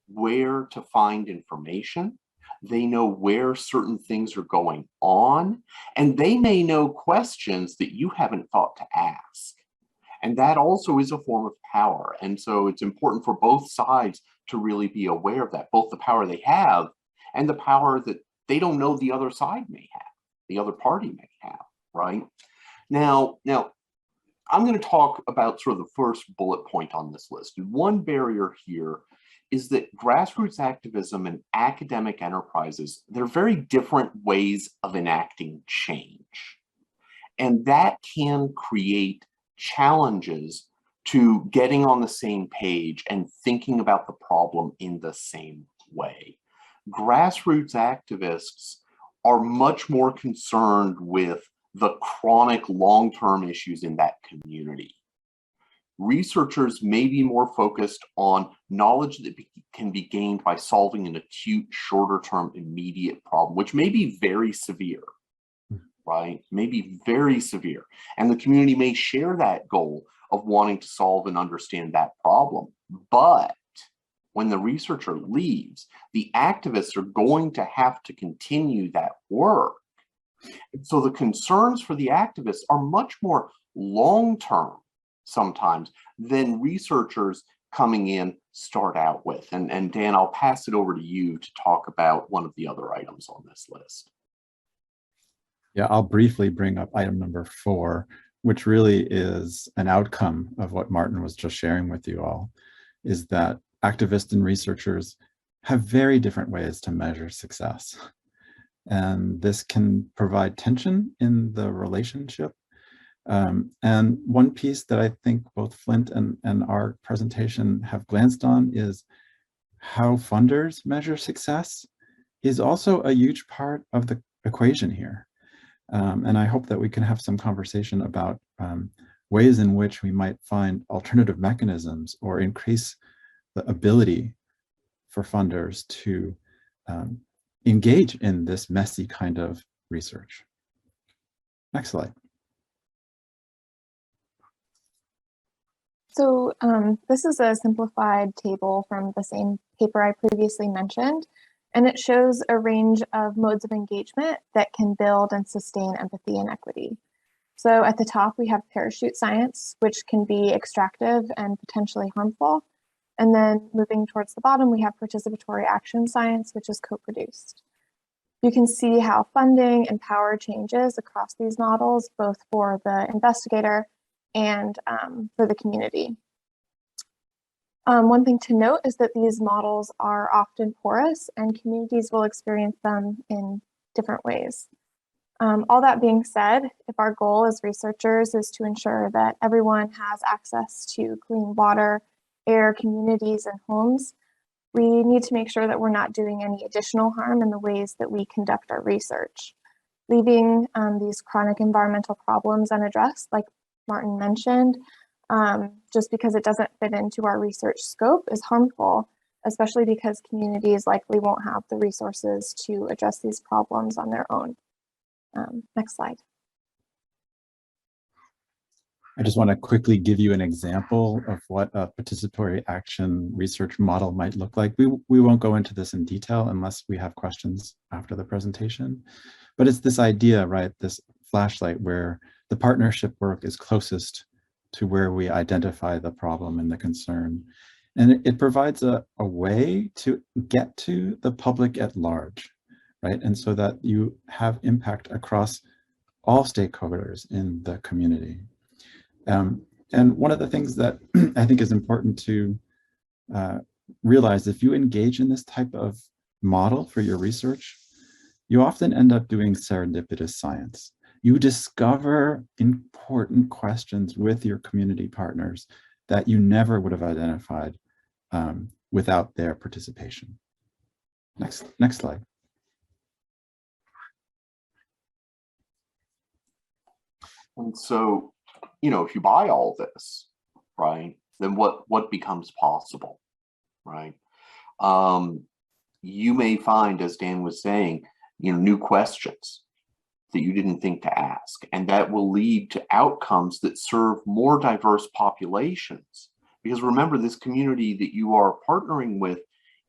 where to find information. They know where certain things are going on, and they may know questions that you haven't thought to ask. And that also is a form of power. And so it's important for both sides to really be aware of that, both the power they have and the power that they don't know the other side may have, the other party may have, right? Now, I'm going to talk about sort of the first bullet point on this list. And one barrier here is that grassroots activism and academic enterprises, they're very different ways of enacting change. And that can create challenges to getting on the same page and thinking about the problem in the same way. Grassroots activists are much more concerned with the chronic long-term issues in that community. Researchers may be more focused on knowledge that can be gained by solving an acute, shorter-term, immediate problem, which may be very severe, right? May be very severe. And the community may share that goal of wanting to solve and understand that problem. But when the researcher leaves, the activists are going to have to continue that work. And so the concerns for the activists are much more long-term sometimes than researchers coming in start out with. And Dan, I'll pass it over to you to talk about one of the other items on this list. Yeah, I'll briefly bring up item number 4, which really is an outcome of what Martin was just sharing with you all, is that activists and researchers have very different ways to measure success. And this can provide tension in the relationship. And one piece that I think both Flint and our presentation have glanced on is how funders measure success is also a huge part of the equation here. And I hope that we can have some conversation about ways in which we might find alternative mechanisms or increase the ability for funders to engage in this messy kind of research. Next slide. So this is a simplified table from the same paper I previously mentioned, and it shows a range of modes of engagement that can build and sustain empathy and equity. So at the top, we have parachute science, which can be extractive and potentially harmful. And then moving towards the bottom, we have participatory action science, which is co-produced. You can see how funding and power changes across these models, both for the investigator and for the community. One thing to note is that these models are often porous and communities will experience them in different ways. All that being said, if our goal as researchers is to ensure that everyone has access to clean water, air, communities, and homes, we need to make sure that we're not doing any additional harm in the ways that we conduct our research. Leaving these chronic environmental problems unaddressed, like Martin mentioned, just because it doesn't fit into our research scope is harmful, especially because communities likely won't have the resources to address these problems on their own. Next slide. I just want to quickly give you an example of what a participatory action research model might look like. We won't go into this in detail unless we have questions after the presentation, but it's this idea, right, this flashlight where the partnership work is closest to where we identify the problem and the concern. And it provides a way to get to the public at large, right? And so that you have impact across all stakeholders in the community. And one of the things that I think is important to realize, if you engage in this type of model for your research, you often end up doing serendipitous science. You discover important questions with your community partners that you never would have identified without their participation. Next slide. And so, if you buy all this, right, then what becomes possible, right? You may find, as Dan was saying, new questions that you didn't think to ask, and that will lead to outcomes that serve more diverse populations. Because remember, this community that you are partnering with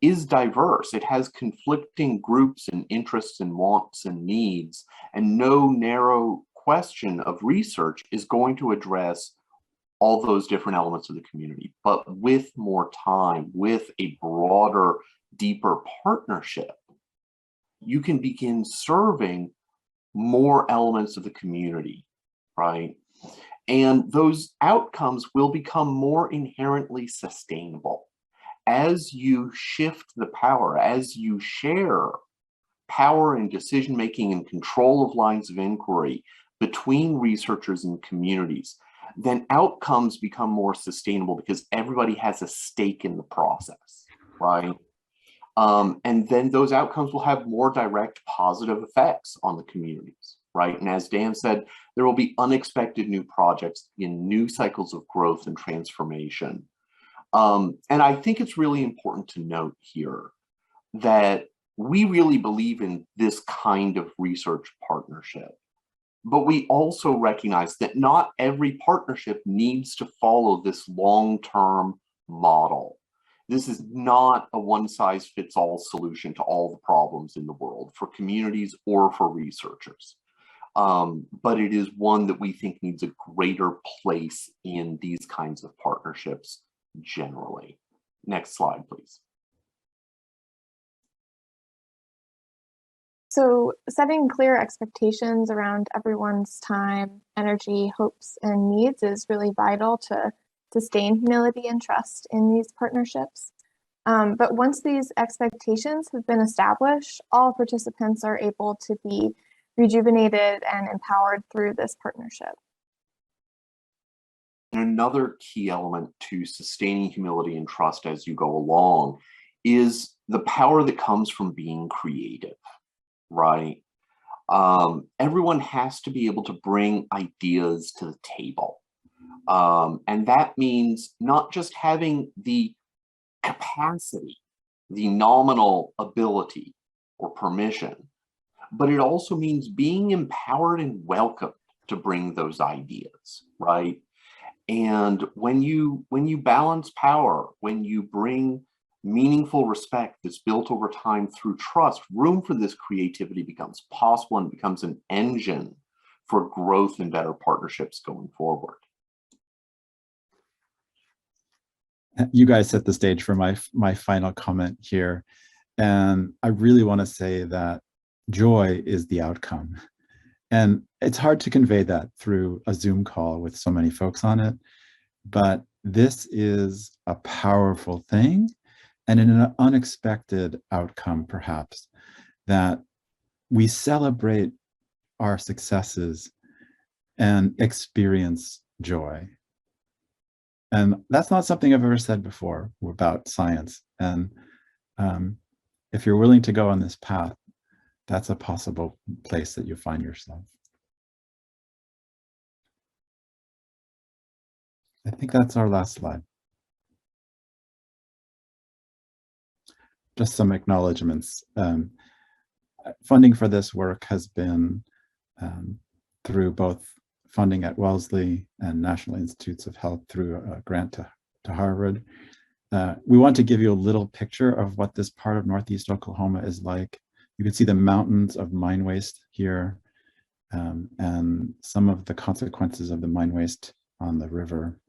is diverse. It has conflicting groups and interests and wants and needs, and no narrow question of research is going to address all those different elements of the community. But with more time, with a broader, deeper partnership, you can begin serving more elements of the community, right? And those outcomes will become more inherently sustainable. As you shift the power, as you share power and decision-making and control of lines of inquiry between researchers and communities, then outcomes become more sustainable because everybody has a stake in the process, right? And then those outcomes will have more direct positive effects on the communities, right? And as Dan said, there will be unexpected new projects in new cycles of growth and transformation. And I think it's really important to note here that we really believe in this kind of research partnership, but we also recognize that not every partnership needs to follow this long-term model. This is not a one-size-fits-all solution to all the problems in the world for communities or for researchers. But it is one that we think needs a greater place in these kinds of partnerships generally. Next slide, please. So setting clear expectations around everyone's time, energy, hopes, and needs is really vital to sustain humility and trust in these partnerships. But once these expectations have been established, all participants are able to be rejuvenated and empowered through this partnership. Another key element to sustaining humility and trust as you go along is the power that comes from being creative, right? Everyone has to be able to bring ideas to the table. And that means not just having the capacity, the nominal ability or permission, but it also means being empowered and welcomed to bring those ideas, right? And when you balance power, when you bring meaningful respect that's built over time through trust, room for this creativity becomes possible and becomes an engine for growth and better partnerships going forward. You guys set the stage for my final comment here. And I really want to say that joy is the outcome. And it's hard to convey that through a Zoom call with so many folks on it, but this is a powerful thing and an unexpected outcome, perhaps, that we celebrate our successes and experience joy. And that's not something I've ever said before about science. And if you're willing to go on this path, that's a possible place that you find yourself. I think that's our last slide. Just some acknowledgements. Funding for this work has been through both funding at Wellesley and National Institutes of Health through a grant to Harvard. We want to give you a little picture of what this part of Northeast Oklahoma is like. You can see the mountains of mine waste here and some of the consequences of the mine waste on the river.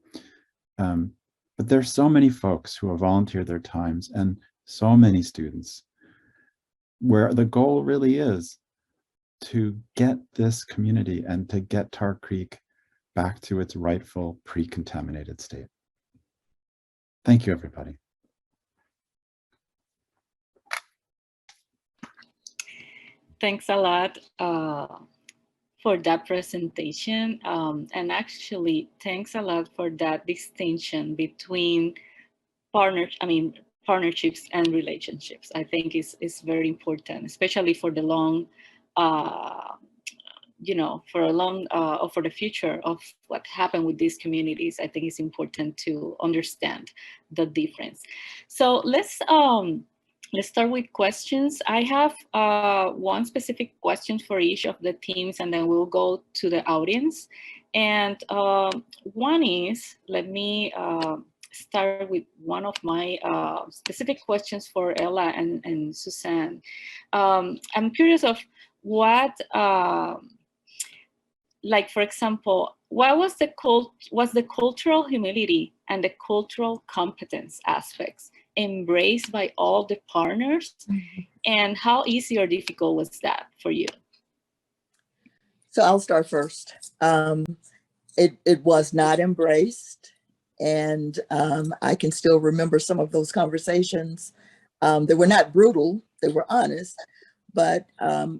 But there's so many folks who have volunteered their times and so many students where the goal really is to get this community and to get Tar Creek back to its rightful pre-contaminated state. Thank you, everybody. Thanks a lot for that presentation. And actually, thanks a lot for that distinction between partnerships and relationships. I think is very important, especially for the long, for the future of what happened with these communities. I think it's important to understand the difference. So let's start with questions. I have one specific question for each of the teams, and then we'll go to the audience. And one is, let me start with one of my specific questions for Ella and Suzanne. I'm curious of what, like, for example, what was the cultural humility and the cultural competence aspects embraced by all the partners, and how easy or difficult was that for you? So I'll start first. It was not embraced, and I can still remember some of those conversations. They were not brutal, they were honest. But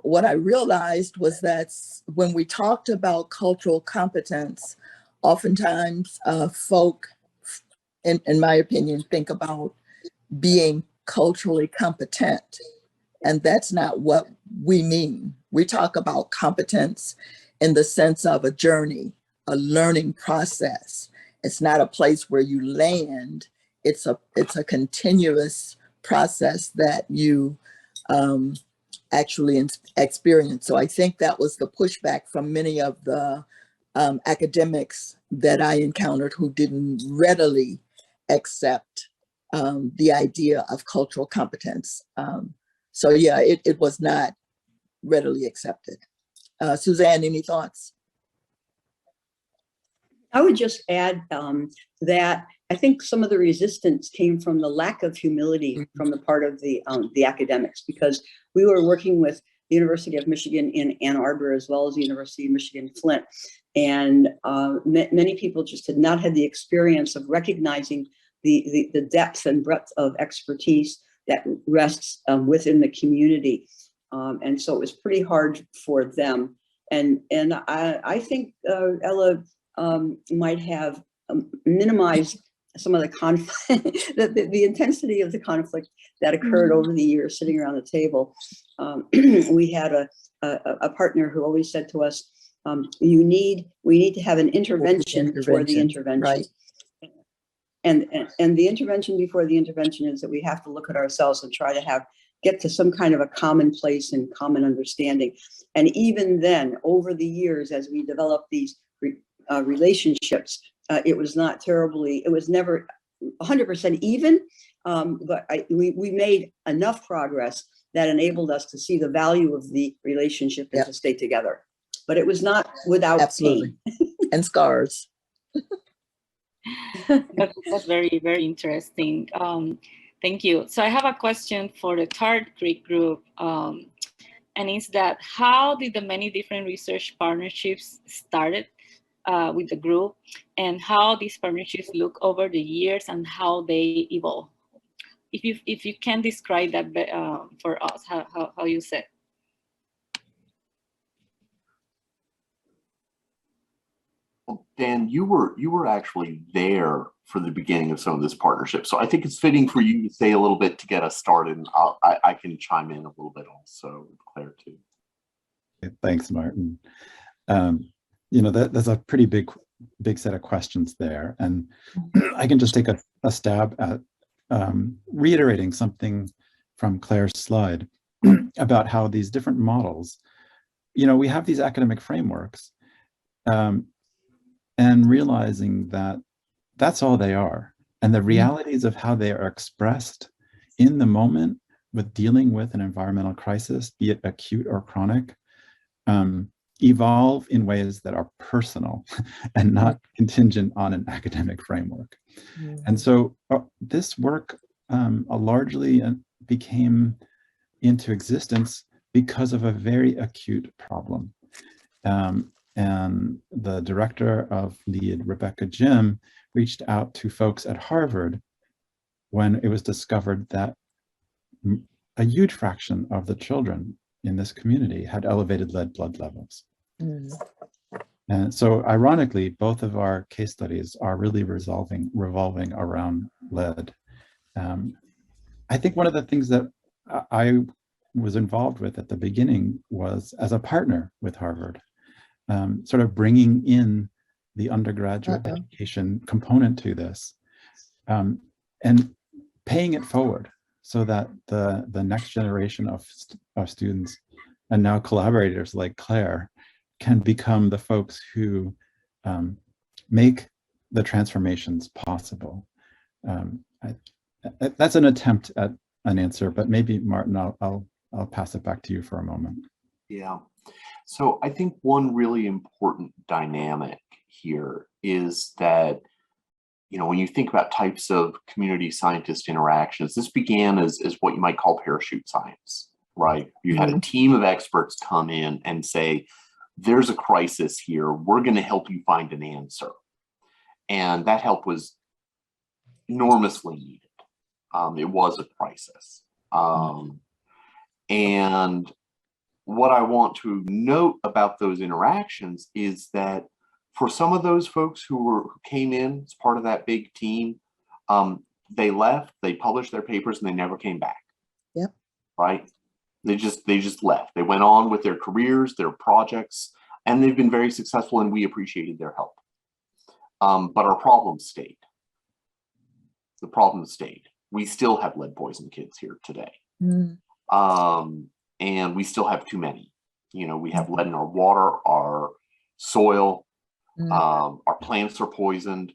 what I realized was that when we talked about cultural competence, oftentimes folk, in my opinion, think about being culturally competent. And that's not what we mean. We talk about competence in the sense of a journey, a learning process. It's not a place where you land. It's a continuous process that you actually experience. So I think that was the pushback from many of the academics that I encountered who didn't readily accept the idea of cultural competence. So yeah, it was not readily accepted. Suzanne, any thoughts? I would just add that I think some of the resistance came from the lack of humility from the part of the academics, because we were working with the University of Michigan in Ann Arbor as well as the University of Michigan Flint, and many people just had not had the experience of recognizing the depth and breadth of expertise that rests within the community, and so it was pretty hard for them. And I think Ella might have minimized some of the conflict, the intensity of the conflict that occurred over the years sitting around the table. We had a partner who always said to us, we need to have an intervention before the intervention. Right. And the intervention before the intervention is that we have to look at ourselves and try to get to some kind of a common place and common understanding. And even then, over the years, as we developed these relationships, it was not terribly, it was never 100% even, but we made enough progress that enabled us to see the value of the relationship and to stay together. But it was not without pain. And scars. That's very, very interesting. Thank you. So I have a question for the Tart Creek group, and it's that how did the many different research partnerships started with the group, and how these partnerships look over the years and how they evolve? If you can describe that for us, how you said. Well, Dan, you were actually there for the beginning of some of this partnership, so I think it's fitting for you to say a little bit to get us started, and I can chime in a little bit also with Claire too. Thanks, Martin. That's a pretty big set of questions there, and I can just take a stab at reiterating something from Claire's slide about how these different models, we have these academic frameworks, and realizing that that's all they are, and the realities of how they are expressed in the moment with dealing with an environmental crisis, be it acute or chronic, evolve in ways that are personal and not contingent on an academic framework. And so this work largely became into existence because of a very acute problem. And the director of LEAD, Rebecca Jim, reached out to folks at Harvard when it was discovered that a huge fraction of the children in this community had elevated lead blood levels. Mm. And so ironically, both of our case studies are really revolving around lead. I think one of the things that I was involved with at the beginning was as a partner with Harvard, sort of bringing in the undergraduate education component to this, and paying it forward so that the next generation of students and now collaborators like Claire can become the folks who make the transformations possible. That's an attempt at an answer, but maybe Martin, I'll pass it back to you for a moment. Yeah. So I think one really important dynamic here is that, you know, when you think about types of community scientist interactions, this began as what you might call parachute science, right? You had a team of experts come in and say, there's a crisis here. We're going to help you find an answer. And that help was enormously needed. It was a crisis. And what I want to note about those interactions is that for some of those folks who came in as part of that big team, they left, they published their papers, and they never came back. Yep. Right? They just left. They went on with their careers, their projects, and they've been very successful, and we appreciated their help. But our problem stayed. The problem stayed. We still have lead poison kids here today. And we still have too many. You know, we have lead in our water, our soil, our plants are poisoned,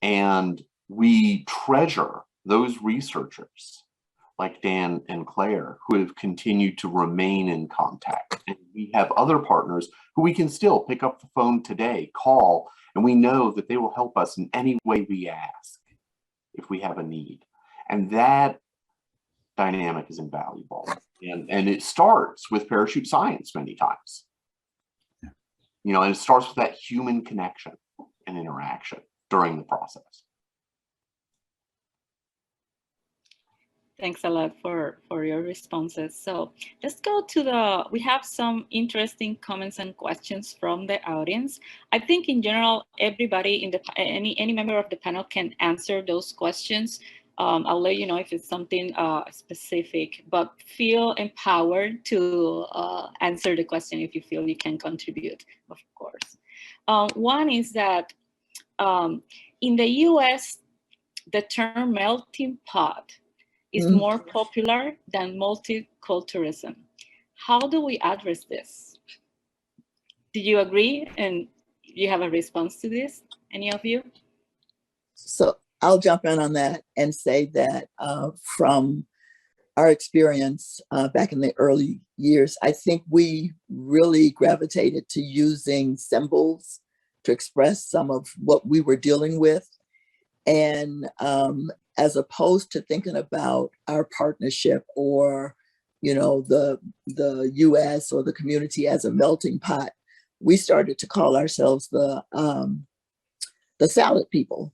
and we treasure those researchers like Dan and Claire who have continued to remain in contact. And we have other partners who we can still pick up the phone today, call, and we know that they will help us in any way we ask if we have a need. And that dynamic is invaluable. And it starts with parachute science many times. Yeah. You know, and it starts with that human connection and interaction during the process. Thanks a lot for your responses. So let's go to we have some interesting comments and questions from the audience. I think in general, everybody any member of the panel can answer those questions. I'll let you know if it's something specific, but feel empowered to answer the question if you feel you can contribute, of course. One is that in the US, the term melting pot is more popular than multiculturalism. How do we address this? Do you agree? And you have a response to this, any of you? So I'll jump in on that and say that from our experience back in the early years, I think we really gravitated to using symbols to express some of what we were dealing with. And as opposed to thinking about our partnership or, you know, the US or the community as a melting pot, we started to call ourselves the salad people.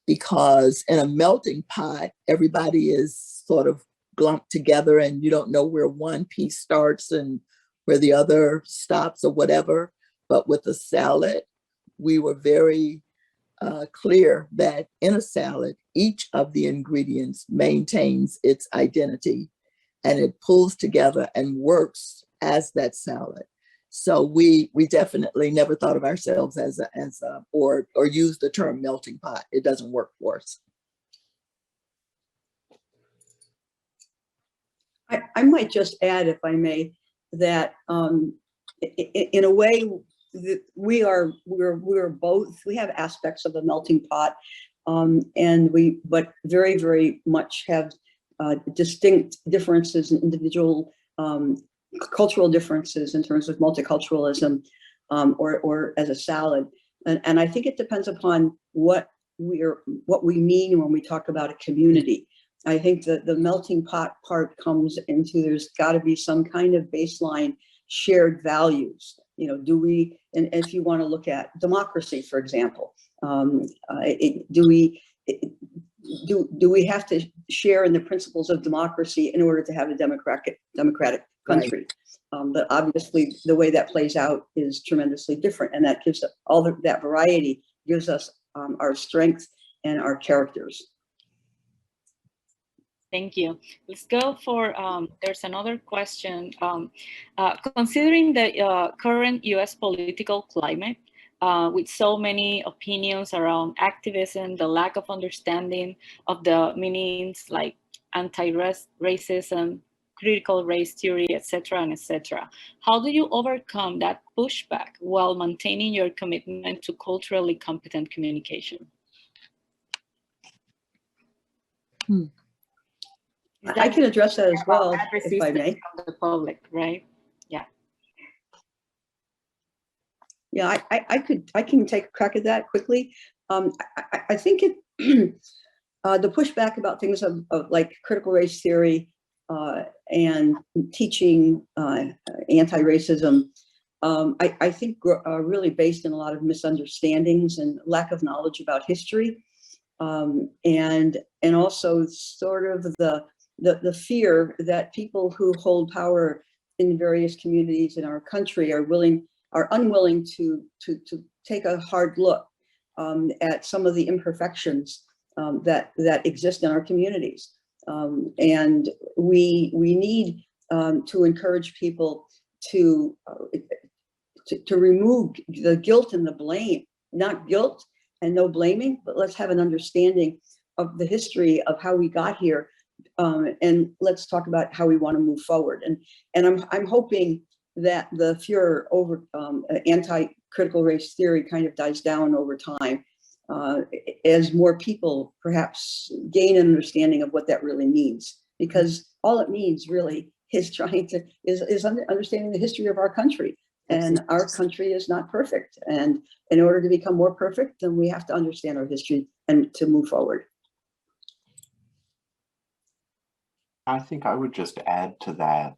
Because in a melting pot, everybody is sort of glumped together and you don't know where one piece starts and where the other stops or whatever. But with a salad, we were very clear that in a salad, each of the ingredients maintains its identity and it pulls together and works as that salad. So we definitely never thought of ourselves as or use the term melting pot. It doesn't work for us. I might just add, if I may, that in a way we're both, we have aspects of the melting pot, but very, very much have distinct differences in individual cultural differences in terms of multiculturalism or as a salad. And I think it depends upon what we mean when we talk about a community. I think that the melting pot part comes into, there's got to be some kind of baseline shared values. You know, do we, and if you want to look at democracy, for example, do we have to share in the principles of democracy in order to have a democratic country. But obviously the way that plays out is tremendously different, and that gives that variety gives us our strengths and our characters. Thank you. Let's go for, there's another question. Considering the current US political climate, with so many opinions around activism, the lack of understanding of the meanings like anti-racism, critical race theory, etc., and etc. How do you overcome that pushback while maintaining your commitment to culturally competent communication? I can address that as well, if I may. From the public, right? Yeah. Yeah, I can take a crack at that quickly. I think the pushback about things of like critical race theory and teaching anti-racism, I think really based in a lot of misunderstandings and lack of knowledge about history, and also sort of the fear that people who hold power in various communities in our country are unwilling to take a hard look at some of the imperfections that exist in our communities. And we need to encourage people to remove the guilt and the blame, not guilt and no blaming, but let's have an understanding of the history of how we got here. And let's talk about how we want to move forward. And I'm hoping that the furor over anti-critical race theory kind of dies down over time as more people perhaps gain an understanding of what that really means. Because all it means really is understanding the history of our country. And our country is not perfect. And in order to become more perfect, then we have to understand our history and to move forward. I think I would just add to that,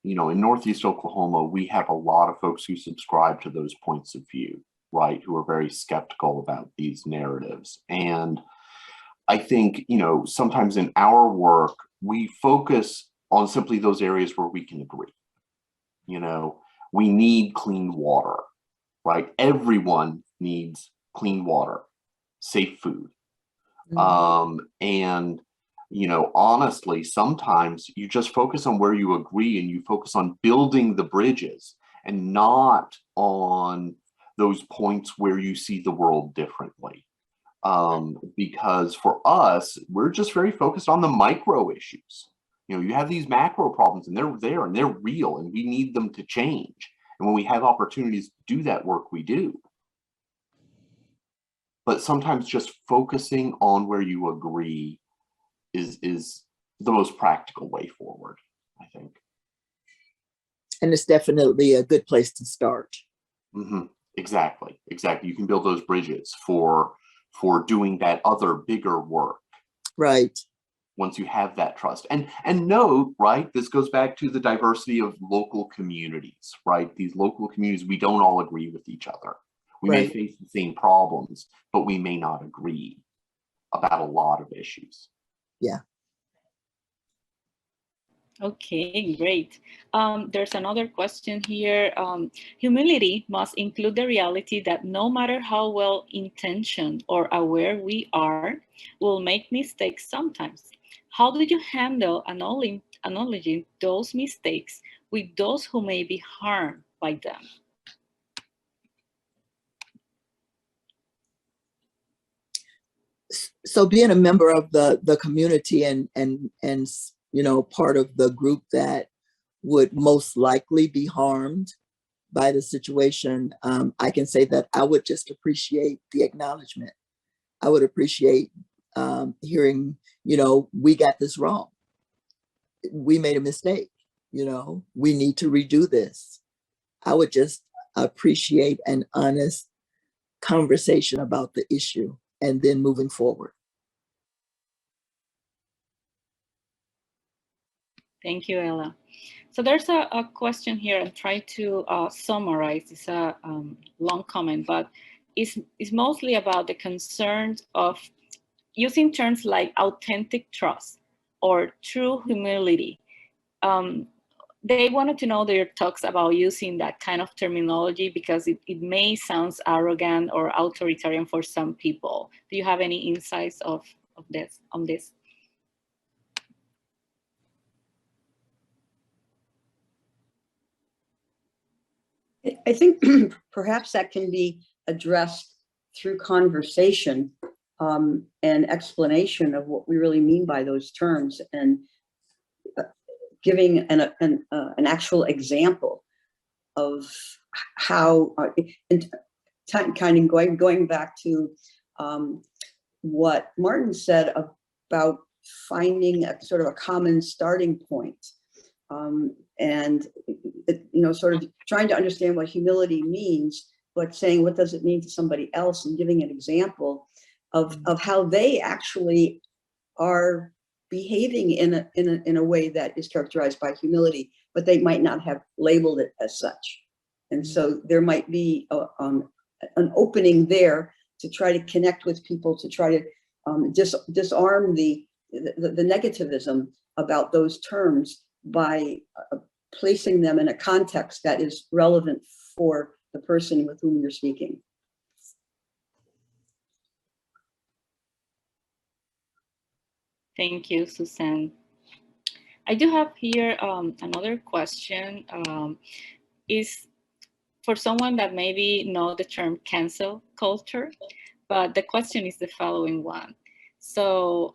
you know, in Northeast Oklahoma, we have a lot of folks who subscribe to those points of view, right, who are very skeptical about these narratives. And I think, you know, sometimes in our work, we focus on simply those areas where we can agree. You know, we need clean water, right? Everyone needs clean water, safe food. And you know, honestly, sometimes you just focus on where you agree and you focus on building the bridges and not on those points where you see the world differently. Because for us, we're just very focused on the micro issues. You know, you have these macro problems and they're there and they're real and we need them to change. And when we have opportunities to do that work, we do. But sometimes just focusing on where you agree is the most practical way forward, I think. And it's definitely a good place to start. Mm-hmm. Exactly. You can build those bridges for doing that other bigger work. Right. Once you have that trust. And note, right, this goes back to the diversity of local communities, right? These local communities, we don't all agree with each other. We may face the same problems, but we may not agree about a lot of issues. Yeah. Okay, great. There's another question here. Humility must include the reality that no matter how well intentioned or aware we are, we'll make mistakes sometimes. How do you handle acknowledging those mistakes with those who may be harmed by them? So being a member of the community and you know, part of the group that would most likely be harmed by the situation, I can say that I would just appreciate the acknowledgement. I would appreciate hearing, you know, we got this wrong. We made a mistake, you know, we need to redo this. I would just appreciate an honest conversation about the issue and then moving forward. Thank you, Ella. So there's a question here. I'm trying to summarize. It's a long comment, but it's mostly about the concerns of using terms like authentic trust or true humility. they wanted to know their talks about using that kind of terminology because it may sound arrogant or authoritarian for some people. Do you have any insights on this? I think perhaps that can be addressed through conversation and explanation of what we really mean by those terms, and giving an actual example of how, and kind of going back to what Martin said about finding a sort of a common starting point, and sort of trying to understand what humility means, but saying what does it mean to somebody else, and giving an example of how they actually are behaving in a way that is characterized by humility, but they might not have labeled it as such. And so there might be an opening there to try to connect with people, to try to disarm the negativism about those terms by placing them in a context that is relevant for the person with whom you're speaking. Thank you, Suzanne. I do have here another question. Is for someone that maybe know the term cancel culture, but the question is the following one. So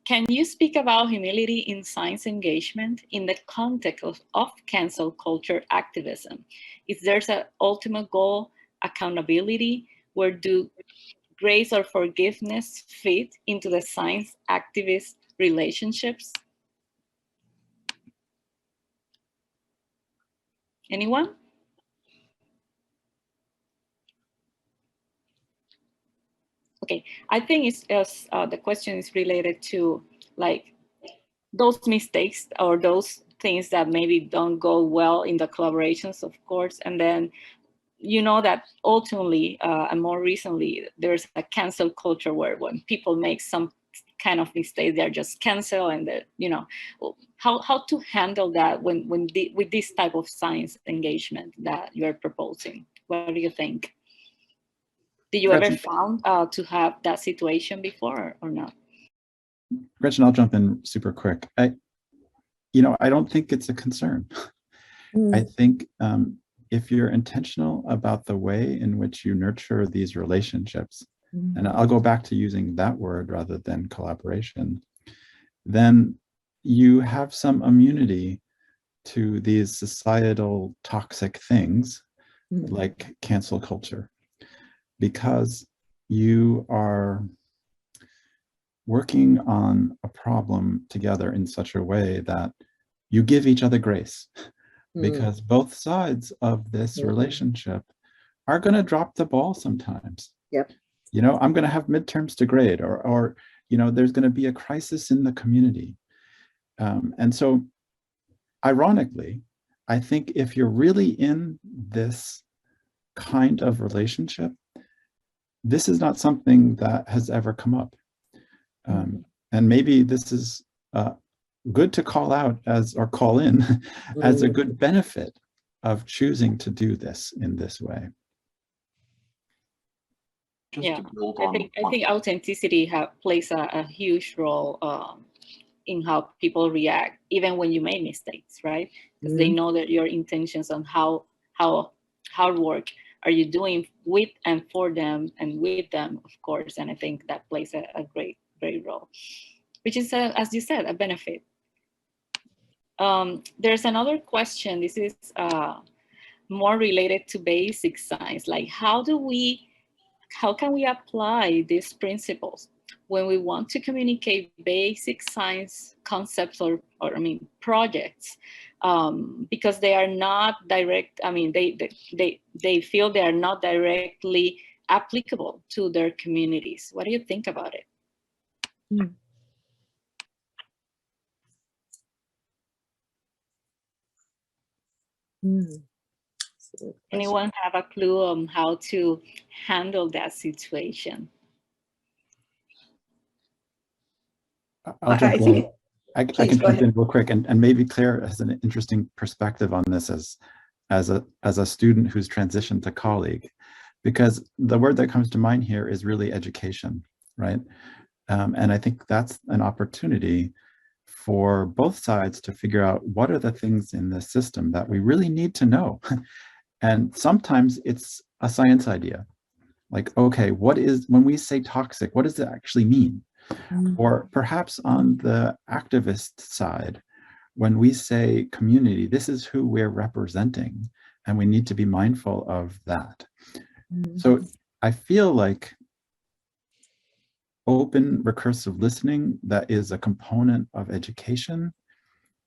can you speak about humility in science engagement in the context of cancel culture activism? If there's an ultimate goal, accountability, where do grace or forgiveness fit into the science activist relationships? Anyone? Okay, I think it's the question is related to like those mistakes or those things that maybe don't go well in the collaborations, of course, and then you know that ultimately and more recently there's a cancel culture where when people make some kind of mistake they're just cancel, and how to handle that with this type of science engagement that you're proposing. What do you think? Did you ever found to have that situation before or not? Gretchen, I'll jump in super quick. I don't think it's a concern. I think if you're intentional about the way in which you nurture these relationships, and I'll go back to using that word rather than collaboration, then you have some immunity to these societal toxic things like cancel culture, because you are working on a problem together in such a way that you give each other grace, because both sides of this relationship are going to drop the ball sometimes. Yep. I'm going to have midterms to grade, or there's going to be a crisis in the community. And so ironically, I think if you're really in this kind of relationship, this is not something that has ever come up. And maybe this is good to call out or call in as a good benefit of choosing to do this in this way. Yeah, I think authenticity plays a huge role in how people react, even when you make mistakes, right? Because they know that your intentions on how hard work are you doing with and for them and with them, of course. And I think that plays a great role, which is, as you said, a benefit. There's another question. This is more related to basic science. Like, how can we apply these principles when we want to communicate basic science concepts or projects, because they are not direct. They feel they are not directly applicable to their communities. What do you think about it? Anyone have a clue on how to handle that situation? I'll jump in. I Please, can go jump in ahead. real quick, and maybe Claire has an interesting perspective on this as a student who's transitioned to colleague, because the word that comes to mind here is really education, right? And I think that's an opportunity for both sides to figure out what are the things in the system that we really need to know. And sometimes it's a science idea. Like, okay, when we say toxic, what does it actually mean? Or perhaps on the activist side, when we say community, this is who we're representing, and we need to be mindful of that. So I feel like open recursive listening that is a component of education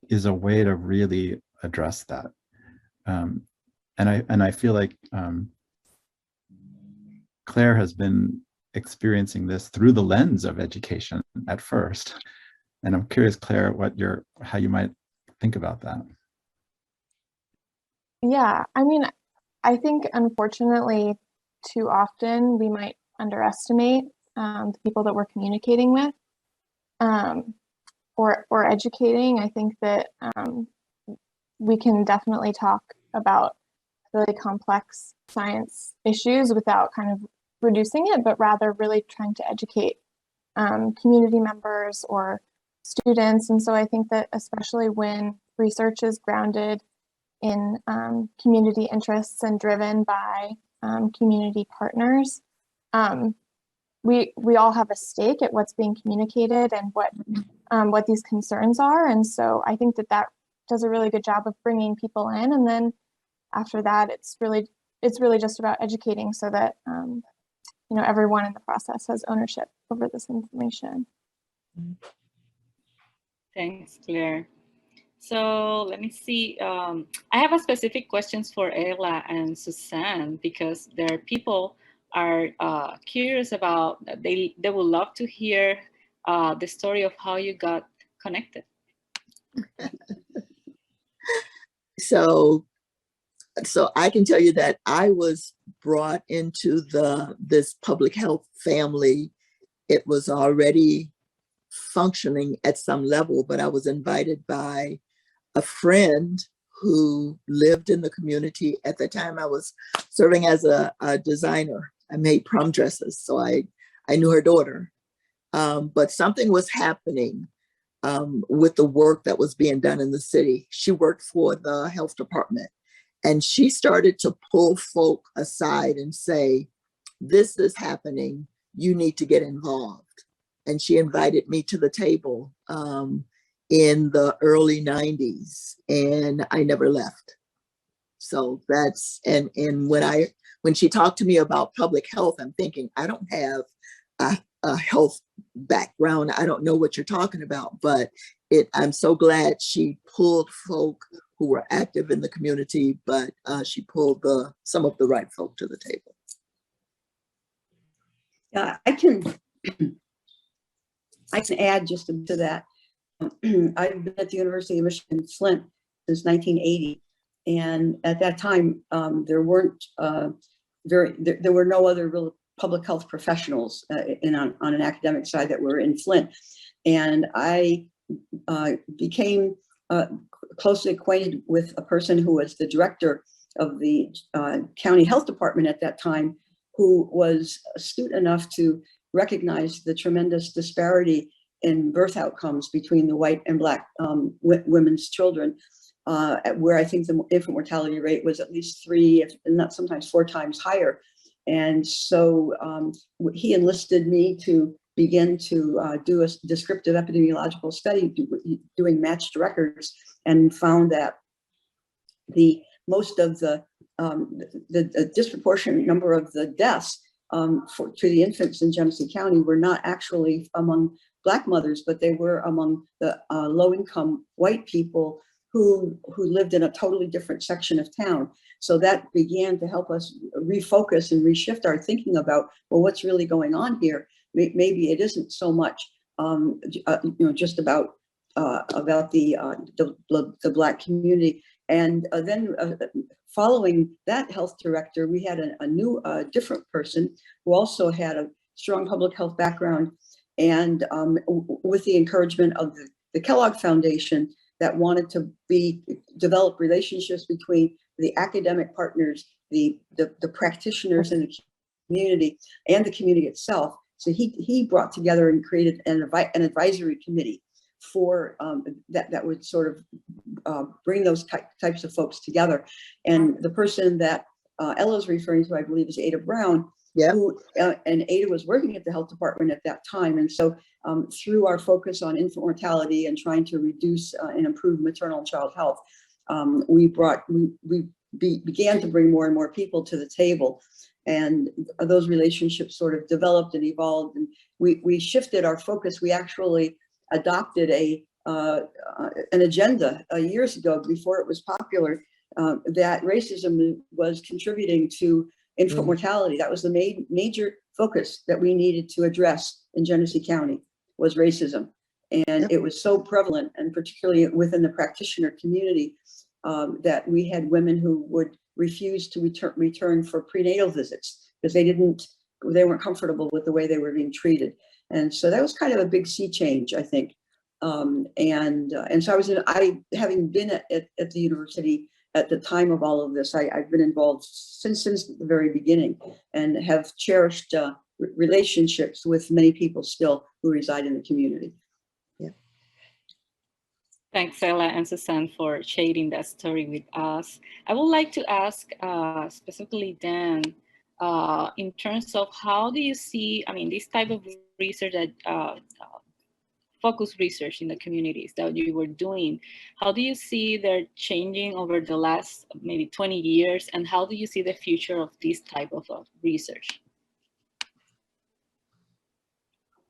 is a way to really address that. And I feel like Claire has been experiencing this through the lens of education at first. And I'm curious, Claire, how you might think about that. Yeah, I mean, I think unfortunately, too often we might underestimate the people that we're communicating with or educating. I think that we can definitely talk about really complex science issues without kind of reducing it, but rather really trying to educate community members or students. And so I think that especially when research is grounded in community interests and driven by community partners, we all have a stake at what's being communicated and what these concerns are. And so I think that does a really good job of bringing people in. And then after that, it's really just about educating so that everyone in the process has ownership over this information. Thanks, Claire. So let me see. I have a specific questions for Ella and Suzanne, because there are people are curious about, they would love to hear the story of how you got connected. So I can tell you that I was brought into this public health family. It was already functioning at some level, but I was invited by a friend who lived in the community. At the time, I was serving as a designer. I made prom dresses, so I knew her daughter. But something was happening with the work that was being done in the city. She worked for the health department, and she started to pull folk aside and say, this is happening, you need to get involved. And she invited me to the table in the early 90s, and I never left. So that's, and when she talked to me about public health, I'm thinking, I don't have a health background. I don't know what you're talking about, but I'm so glad she pulled folk who were active in the community, but she pulled some of the right folk to the table. Yeah, I can add just to that. I've been at the University of Michigan, Flint, since 1980. And at that time, there were no other real public health professionals on an academic side that were in Flint. And I became closely acquainted with a person who was the director of the county health department at that time, who was astute enough to recognize the tremendous disparity in birth outcomes between the white and Black women's children, where I think the infant mortality rate was at least 3, if not sometimes 4 times higher. And so he enlisted me to begin to do a descriptive epidemiological study, doing matched records, and found that most of the disproportionate number of the deaths to the infants in Genesee County were not actually among Black mothers, but they were among the low-income white people who lived in a totally different section of town. So that began to help us refocus and reshift our thinking about, well, what's really going on here? Maybe it isn't so much, just about the Black community. And then following that health director, we had a new, different person who also had a strong public health background. And with the encouragement of the Kellogg Foundation that wanted to develop relationships between the academic partners, the practitioners in the community, and the community itself. So he brought together and created an advisory committee for that would sort of bring those types of folks together. And the person that Ella's referring to, I believe, is Ada Brown. Yeah. And Ada was working at the health department at that time. And so through our focus on infant mortality and trying to reduce and improve maternal and child health, we began to bring more and more people to the table. And those relationships sort of developed and evolved. And we shifted our focus. We actually adopted an agenda years ago, before it was popular, that racism was contributing to infant mortality. That was the major focus that we needed to address in Genesee County, was racism. And it was so prevalent, and particularly within the practitioner community, that we had women who would refuse to return for prenatal visits because they weren't comfortable with the way they were being treated. And so that was kind of a big sea change, I think. And so having been at the university at the time of all of this, I've been involved since the very beginning, and have cherished relationships with many people still who reside in the community. Yeah. Thanks, Ella and Suzanne, for sharing that story with us. I would like to ask specifically Dan, in terms of how do you see, this type of research that focus research in the communities that you were doing, how do you see they're changing over the last maybe 20 years, and how do you see the future of this type of research?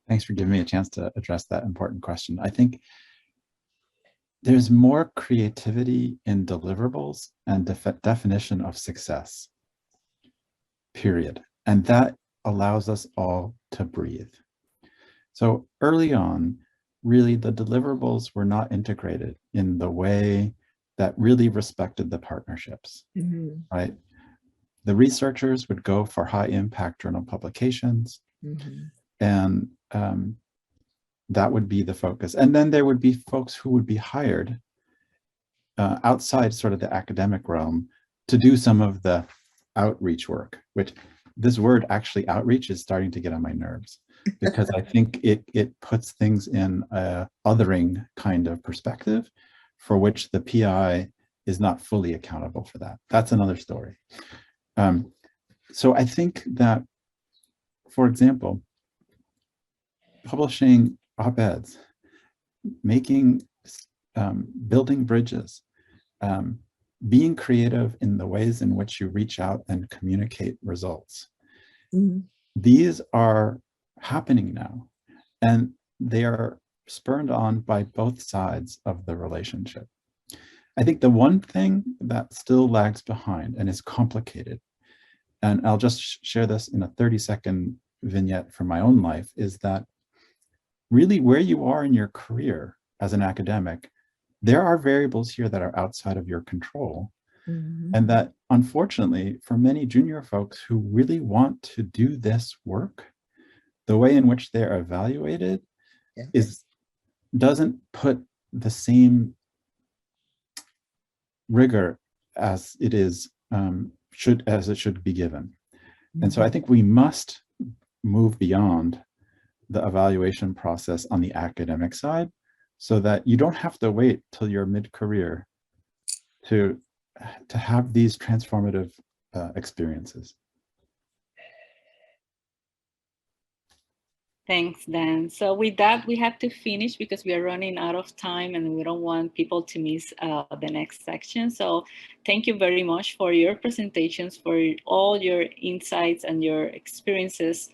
Thanks for giving me a chance to address that important question. I think there's more creativity in deliverables and definition of success, period. And that allows us all to breathe. So early on, really the deliverables were not integrated in the way that really respected the partnerships, right? The researchers would go for high impact journal publications, and that would be the focus. And then there would be folks who would be hired outside sort of the academic realm to do some of the outreach work, which this word actually outreach is starting to get on my nerves, because I think it puts things in a othering kind of perspective for which the PI is not fully accountable for that. That's another story. So I think that, for example, publishing op-eds, building bridges, being creative in the ways in which you reach out and communicate results. These are happening now, and they are spurred on by both sides of the relationship. I think the one thing that still lags behind and is complicated, and I'll just share this in a 30-second vignette from my own life, is that really where you are in your career as an academic, there are variables here that are outside of your control. And that, unfortunately, for many junior folks who really want to do this work, the way in which they're evaluated doesn't put the same rigor as it is as it should be given. And so I think we must move beyond the evaluation process on the academic side, so that you don't have to wait till you're mid-career to have these transformative experiences. Thanks, Dan. So with that, we have to finish because we are running out of time and we don't want people to miss the next section. So thank you very much for your presentations, for all your insights and your experiences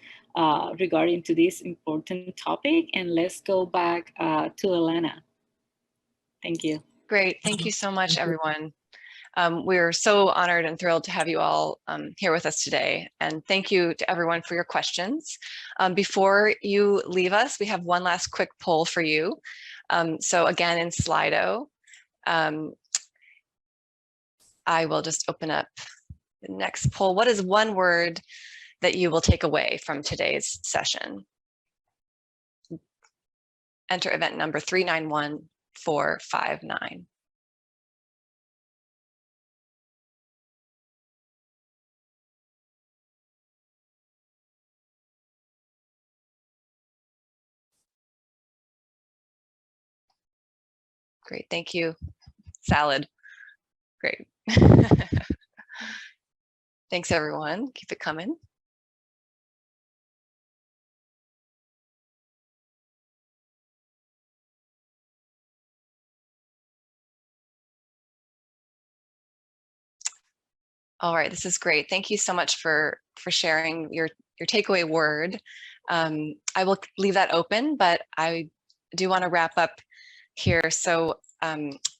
regarding to this important topic. And let's go back to Elena. Thank you. Great. Thank you so much, everyone. We're so honored and thrilled to have you all here with us today. And thank you to everyone for your questions. Before you leave us, we have one last quick poll for you. So again, in Slido, I will just open up the next poll. What is one word that you will take away from today's session? enter event number 391459. Great, thank you. Salad, great. Thanks everyone, keep it coming. All right, this is great. Thank you so much for sharing your takeaway word. I will leave that open, but I do want to wrap up here. So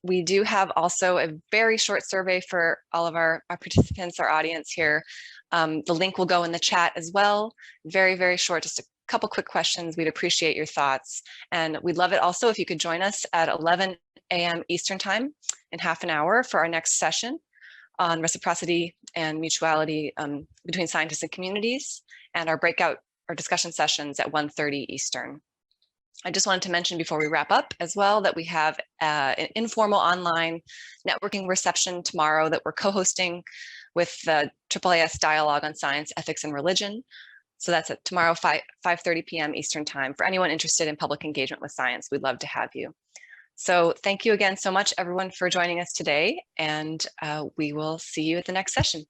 we do have also a very short survey for all of our participants, our audience here. The link will go in the chat as well. Very, very short, just a couple quick questions. We'd appreciate your thoughts. And we'd love it also if you could join us at 11 a.m. Eastern time in half an hour for our next session on reciprocity and mutuality between scientists and communities, and our breakout or discussion sessions at 1:30 Eastern. I just wanted to mention before we wrap up as well that we have an informal online networking reception tomorrow that we're co-hosting with the AAAS Dialogue on Science, Ethics, and Religion. So that's at tomorrow, 5:30 p.m. Eastern time. For anyone interested in public engagement with science, we'd love to have you. So thank you again so much, everyone, for joining us today, and we will see you at the next session.